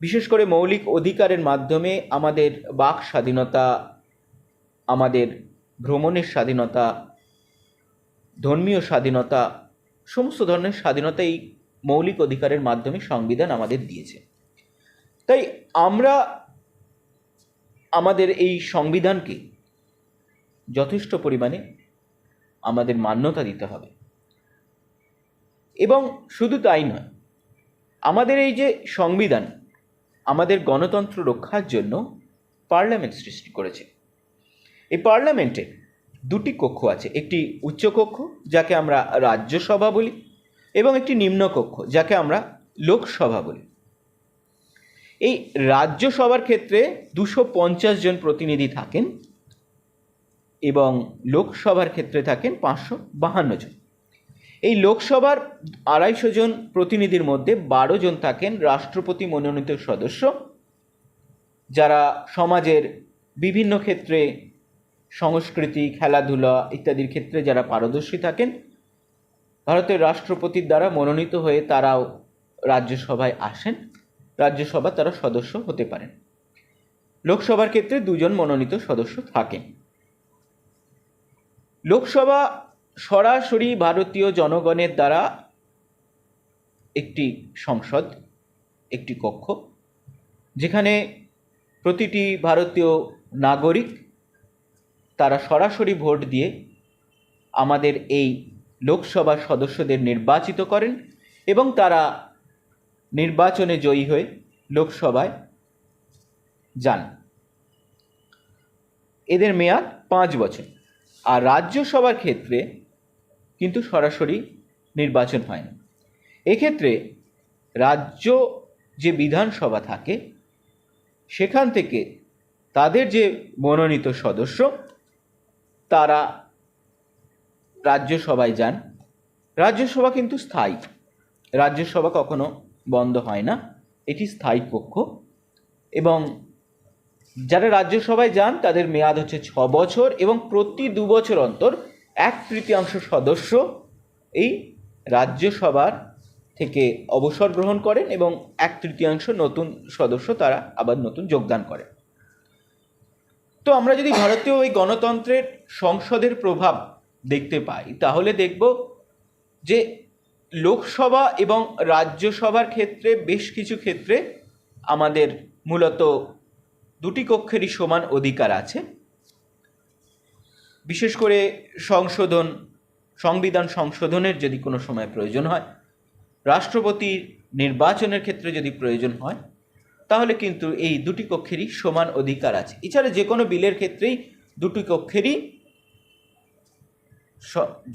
বিশেষ করে মৌলিক অধিকারের মাধ্যমে আমাদের বাক স্বাধীনতা, আমাদের ভ্রমণের স্বাধীনতা, ধর্মীয় স্বাধীনতা, সমস্ত ধরনের স্বাধীনতা এই মৌলিক অধিকারের মাধ্যমে সংবিধান আমাদের দিয়েছে। তাই আমরা আমাদের এই সংবিধানকে যথেষ্ট পরিমাণে আমাদের মান্যতা দিতে হবে। এবং শুধু তাই নয়, আমাদের এই যে সংবিধান আমাদের গণতন্ত্র রক্ষার জন্য পার্লামেন্ট সৃষ্টি করেছে। এই পার্লামেন্টে 2টি কক্ষ আছে, একটি উচ্চকক্ষ যাকে আমরা রাজ্যসভা বলি এবং একটি নিম্নকক্ষ যাকে আমরা লোকসভা বলি। এই রাজ্যসভার ক্ষেত্রে 250 জন প্রতিনিধি থাকেন এবং লোকসভার ক্ষেত্রে থাকেন 552 জন। এই লোকসভার 250 জন প্রতিনিধির মধ্যে 12 জন থাকেন রাষ্ট্রপতি মনোনীত সদস্য, যারা সমাজের বিভিন্ন ক্ষেত্রে, সংস্কৃতি, খেলাধুলা ইত্যাদির ক্ষেত্রে যারা পারদর্শী থাকেন, ভারতের রাষ্ট্রপতির দ্বারা মনোনীত হয়ে তারাও রাজ্যসভায় আসেন, রাজ্যসভা তারা সদস্য হতে পারেন। লোকসভার ক্ষেত্রে 2 জন মনোনীত সদস্য থাকেন। লোকসভা সরাসরি ভারতীয় জনগণের দ্বারা একটি সংসদ, একটি কক্ষ, যেখানে প্রতিটি ভারতীয় নাগরিক তারা সরাসরি ভোট দিয়ে আমাদের এই লোকসভার সদস্যদের নির্বাচিত করেন এবং তারা নির্বাচনে জয়ী হয়ে লোকসভায় যান। এদের মেয়াদ 5 বছর। আর রাজ্যসভার ক্ষেত্রে কিন্তু সরাসরি নির্বাচন হয় না। এক্ষেত্রে রাজ্য যে বিধানসভা থাকে সেখান থেকে তাদের যে মনোনীত সদস্য তারা রাজ্যসভায় যান। রাজ্যসভা কিন্তু স্থায়ী, রাজ্যসভা কখনো বন্ধ হয় না, এটি স্থায়ী কক্ষ। এবং যারা রাজ্যসভায় যান তাদের মেয়াদ হচ্ছে 6 বছর এবং প্রতি 2 বছর অন্তর 1/3 সদস্য এই রাজ্যসভার থেকে অবসর গ্রহণ করেন এবং 1/3 নতুন সদস্য তারা আবার নতুন যোগদান করেন। তো আমরা যদি ভারতীয় এই গণতন্ত্রের সংসদের প্রভাব দেখতে পাই, তাহলে দেখব যে লোকসভা এবং রাজ্যসভার ক্ষেত্রে বেশ কিছু ক্ষেত্রে আমাদের মূলত 2টি কক্ষেরই সমান অধিকার আছে। বিশেষ করে সংবিধান সংশোধনের যদি কোনো সময় প্রয়োজন হয়, রাষ্ট্রপতির নির্বাচনের ক্ষেত্রে যদি প্রয়োজন হয়, তাহলে কিন্তু এই 2টি কক্ষেরই সমান অধিকার আছে। এছাড়া যে কোনো বিলের ক্ষেত্রেই 2টি কক্ষেরই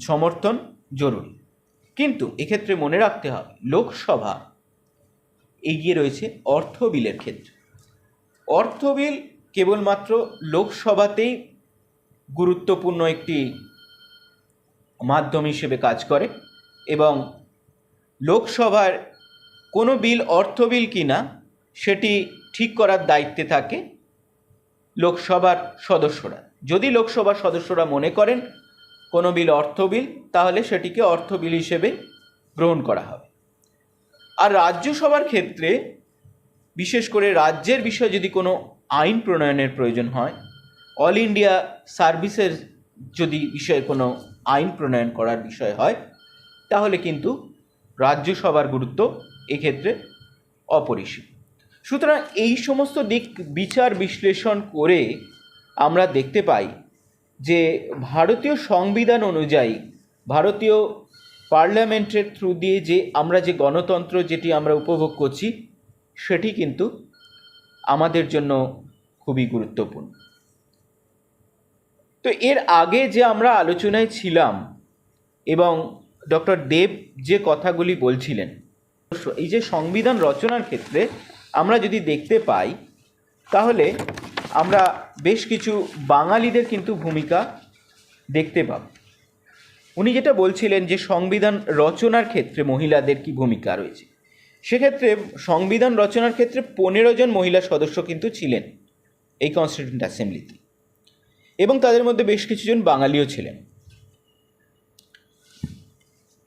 সমর্থন জরুরি। কিন্তু এক্ষেত্রে মনে রাখতে হবে লোকসভা এগিয়ে রয়েছে অর্থ বিলের ক্ষেত্রে। অর্থ বিল কেবলমাত্র লোকসভাতেই গুরুত্বপূর্ণ একটি মাধ্যম হিসেবে কাজ করে এবং লোকসভার কোনো বিল অর্থ বিল কিনা সেটি ঠিক করার দায়িত্বে থাকে লোকসভার সদস্যরা। যদি লোকসভার সদস্যরা মনে করেন কোনো বিল অর্থ বিল, তাহলে সেটিকে অর্থ বিল হিসেবে গ্রহণ করা হবে। আর রাজ্যসভার ক্ষেত্রে বিশেষ করে রাজ্যের বিষয়ে যদি কোনো আইন প্রণয়নের প্রয়োজন হয়, অল ইন্ডিয়া সার্ভিসের যদি বিষয়ে কোনো আইন প্রণয়ন করার বিষয় হয়, তাহলে কিন্তু রাজ্যসভার গুরুত্ব এক্ষেত্রে অপরিসীম। সুতরাং এই সমস্ত দিক বিচার বিশ্লেষণ করে আমরা দেখতে পাই যে ভারতীয় সংবিধান অনুযায়ী ভারতীয় পার্লামেন্টের থ্রু দিয়ে যে আমরা যে গণতন্ত্র যেটি আমরা উপভোগ করছি, সেটি কিন্তু আমাদের জন্য খুবই গুরুত্বপূর্ণ। তো এর আগে যে আমরা আলোচনায় ছিলাম এবং ডক্টর দেব যে কথাগুলি বলছিলেন, এই যে সংবিধান রচনার ক্ষেত্রে আমরা যদি দেখতে পাই, তাহলে আমরা বেশ কিছু বাঙালিদের কিন্তু ভূমিকা দেখতে পাব। উনি যেটা বলছিলেন যে সংবিধান রচনার ক্ষেত্রে মহিলাদের কি ভূমিকা রয়েছে, সেক্ষেত্রে সংবিধান রচনার ক্ষেত্রে 15 জন মহিলা সদস্য কিন্তু ছিলেন এই কনস্টিটিউয়েন্ট অ্যাসেম্বলিতে, এবং তাদের মধ্যে বেশ কিছুজন বাঙালিও ছিলেন।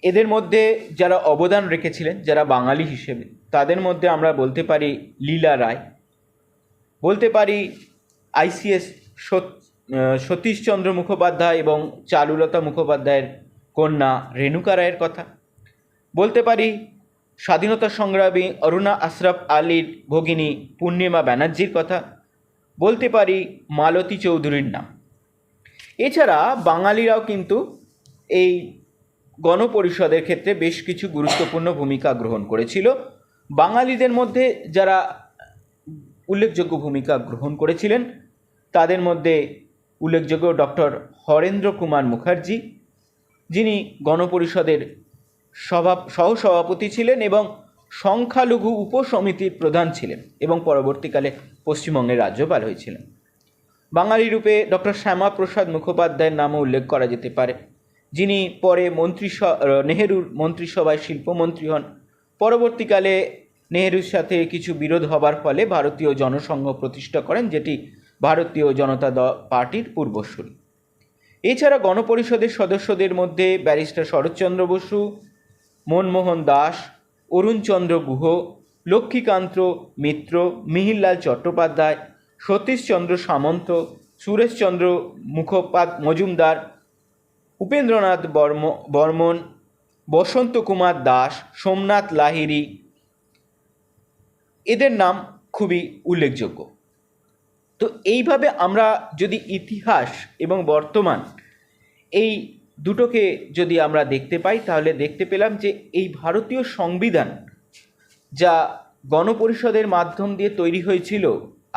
এদের মধ্যে যারা অবদান রেখেছিলেন যারা বাঙালি হিসেবে, তাদের মধ্যে আমরা বলতে পারি লীলা রায়, বলতে পারি আইসিএস সতীশচন্দ্র মুখোপাধ্যায় এবং চারুলতা মুখোপাধ্যায়ের কন্যা রেণুকা রায়ের কথা, বলতে পারি স্বাধীনতা সংগ্রামী অরুণা আশরাফ আলীর ভগিনী পূর্ণিমা ব্যানার্জির কথা, বলতে পারি মালতী চৌধুরীর নাম। এছাড়া বাঙালিরাও কিন্তু এই গণপরিষদের ক্ষেত্রে বেশ কিছু গুরুত্বপূর্ণ ভূমিকা গ্রহণ করেছিল। বাঙালিদের মধ্যে যারা উল্লেখযোগ্য ভূমিকা গ্রহণ করেছিলেন তাদের মধ্যে উল্লেখযোগ্য ডক্টর হরেন্দ্র কুমার মুখার্জি, যিনি গণপরিষদের সহসভাপতি ছিলেন এবং সংখ্যালঘু উপসমিতির প্রধান ছিলেন এবং পরবর্তীকালে পশ্চিমবঙ্গের রাজ্যপাল হয়েছিলেন। বাঙালি রূপে ডক্টর শ্যামাপ্রসাদ মুখোপাধ্যায়ের নামও উল্লেখ করা যেতে পারে, যিনি পরে নেহেরুর মন্ত্রিসভায় শিল্পমন্ত্রী হন। পরবর্তীকালে নেহেরুর সাথে কিছু বিরোধ হবার ফলে ভারতীয় জনসংঘ প্রতিষ্ঠা করেন, যেটি ভারতীয় জনতা পার্টির পূর্বসূরি। এছাড়া গণপরিষদের সদস্যদের মধ্যে ব্যারিস্টার শরৎচন্দ্র বসু, মনমোহন দাস, অরুণচন্দ্র গুহ, লক্ষ্মীকান্ত মিত্র, মিহিরলাল চট্টোপাধ্যায়, সতীশচন্দ্র সামন্ত, সুরেশচন্দ্র মজুমদার, উপেন্দ্রনাথ বর্মন, বসন্ত কুমার দাস, সোমনাথ লাহিড়ী, এদের নাম খুবই উল্লেখযোগ্য। তো এইভাবে আমরা যদি ইতিহাস এবং বর্তমান এই দুটোকে যদি আমরা দেখতে পাই, তাহলে দেখতে পেলাম যে এই ভারতীয় সংবিধান যা গণপরিষদের মাধ্যম দিয়ে তৈরি হয়েছিল,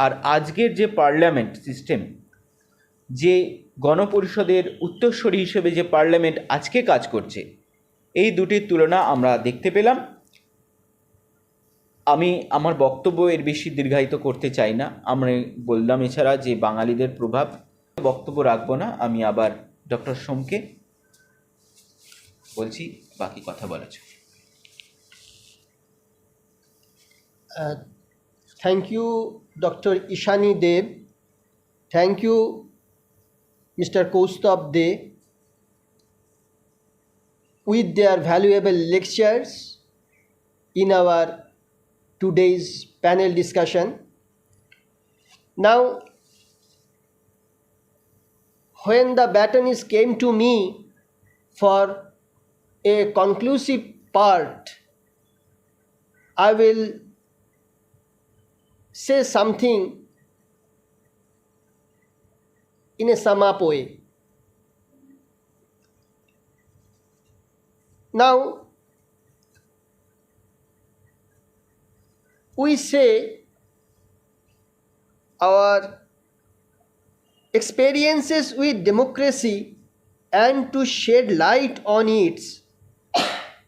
আর আজকের যে পার্লামেন্ট সিস্টেম, যে গণপরিষদের উত্তরসূরি হিসেবে যে পার্লামেন্ট আজকে কাজ করছে, এই দুটির তুলনা আমরা দেখতে পেলাম। আমি আমার বক্তব্য এর বেশি দীর্ঘায়িত করতে চাই না। আমরা বললাম এছাড়া যে বাঙালিদের প্রভাব, বক্তব্য রাখবো না। আমি আবার ডক্টর সোমকে বলছি বাকি কথা বলার জন্য। Thank you, Dr. Ishani Deb. Thank you, Mr. Kaustubh De, with their valuable lectures in our today's panel discussion. Now, when the baton is came to me for a conclusive part, I will say something in a sum up way. Now, we say our experiences with democracy and to shed light on its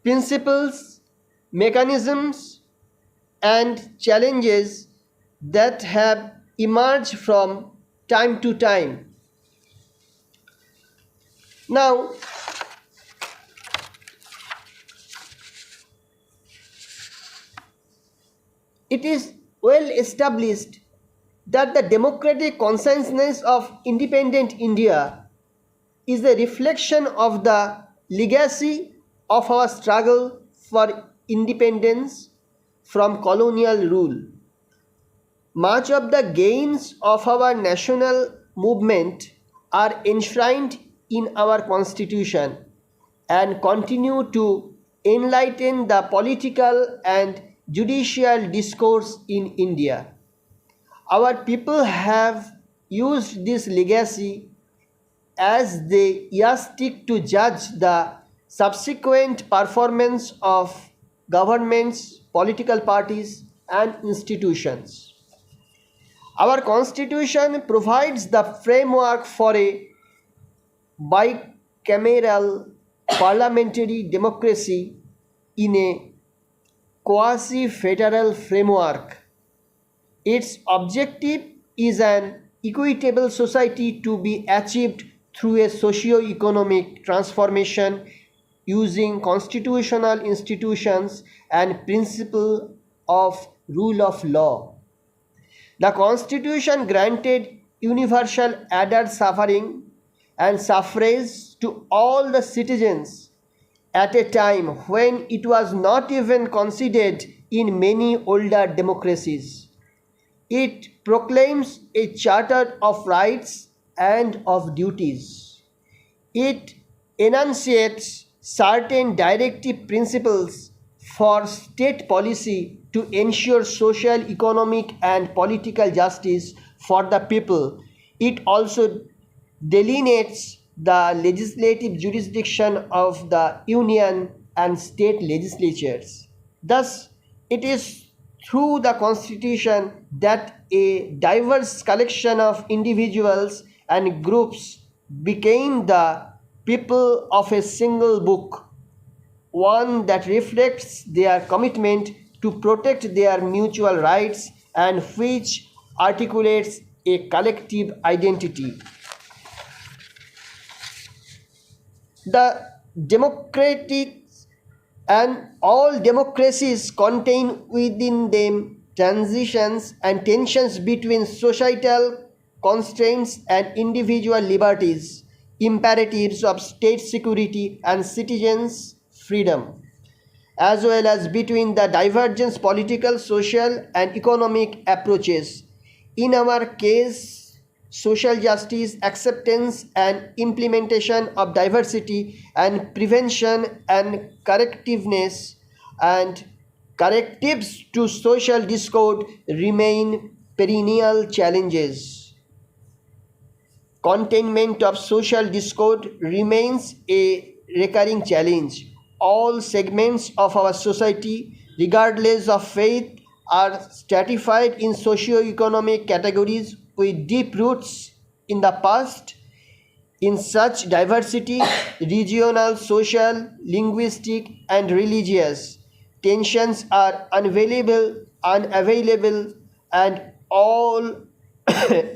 principles, mechanisms, and challenges that have emerged from time to time. Now, it is well established that the democratic consciousness of independent India is a reflection of the legacy of our struggle for independence from colonial rule. Much of the gains of our national movement are enshrined in our constitution and continue to enlighten the political and judicial discourse in India. Our people have used this legacy as the yardstick to judge the subsequent performance of governments, political parties, and institutions. Our constitution provides the framework for a bicameral parliamentary democracy in a quasi-federal framework. Its objective is an equitable society to be achieved through a socio-economic transformation using constitutional institutions and principle of rule of law. The Constitution granted universal adult suffering and suffrage to all the citizens at a time when it was not even considered in many older democracies. It proclaims a charter of rights and of duties. It enunciates certain directive principles for state policy to ensure social, economic, and political justice for the people. It also delineates the legislative jurisdiction of the union and state legislatures. Thus, it is through the Constitution that a diverse collection of individuals and groups became the people of a single book, one that reflects their commitment to protect their mutual rights and which articulates a collective identity. The democratic and all democracies contain within them transitions and tensions between societal constraints and individual liberties, imperatives of state security and citizens' freedom, as well as between the divergent political, social, and economic approaches. In our case, social justice, acceptance and implementation of diversity, and prevention and correctiveness and correctives to social discord remain perennial challenges. Containment of social discord remains a recurring challenge. All segments of our society, regardless of faith, are stratified in socio-economic categories with deep roots in the past. In such diversity, regional, social, linguistic, and religious tensions are unavailable, and all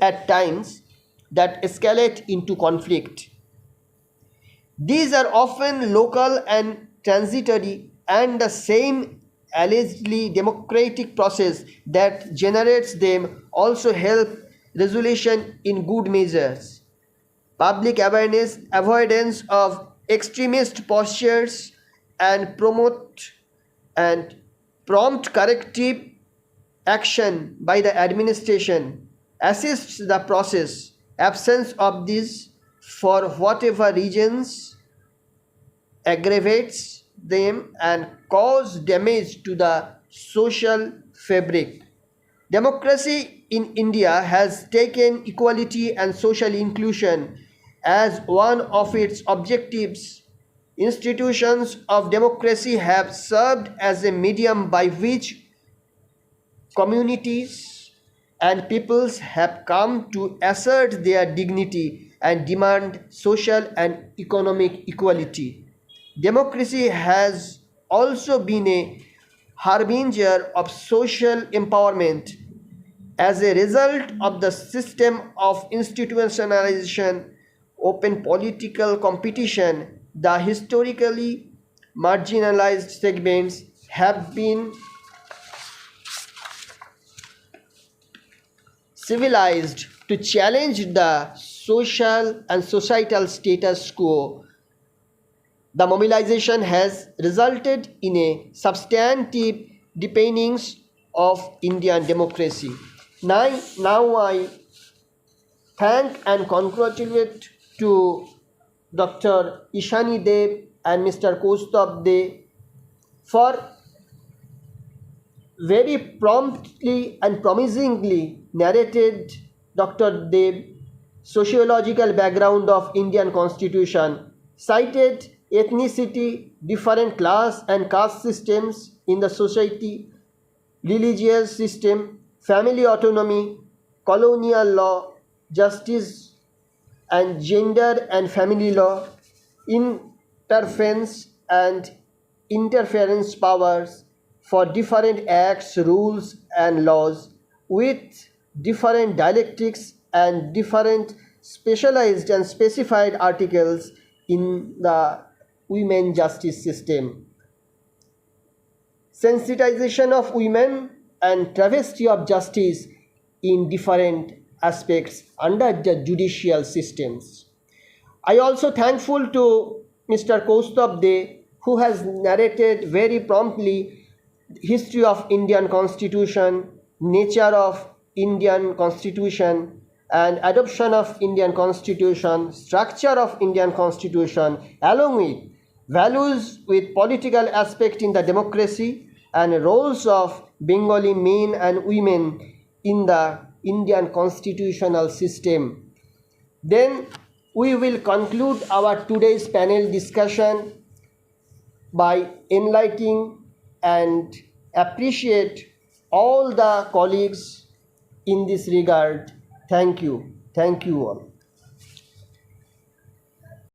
at times that escalate into conflict. These are often local and transitory, and the same allegedly democratic process that generates them also help resolution in good measures. Public awareness, avoidance of extremist postures, and promote and prompt corrective action by the administration assists the process. Absence of this, for whatever reasons, aggravates them and cause damage to the social fabric. Democracy in India has taken equality and social inclusion as one of its objectives. Institutions of democracy have served as a medium by which communities and peoples have come to assert their dignity and demand social and economic equality. Democracy has also been a harbinger of social empowerment. As a result of the system of institutionalization, open political competition, the historically marginalized segments have been civilized to challenge the social and societal status quo. The mobilization has resulted in a substantive deepening of Indian democracy. Now I thank and congratulate to Dr. Ishani Dev and Mr. Kaustubh Dev for very promptly and promisingly narrated Dr. Dev sociological background of Indian Constitution, cited ethnicity, different class and caste systems in the society, religious system, family autonomy, colonial law, justice and gender and family law, interference and interference powers for different acts, rules and laws with different dialectics and different specialized and specified articles in the women justice system. Sensitization of women and travesty of justice in different aspects under the judicial systems. I also thankful to Mr. Kaustubh Dev, who has narrated very promptly history of Indian Constitution, nature of Indian Constitution and adoption of Indian Constitution, structure of Indian Constitution, along with values with political aspect in the democracy and roles of Bengali men and women in the Indian constitutional system. Then we will conclude our today's panel discussion by enlightening and appreciate all the colleagues in this regard. Thank you. Thank you all.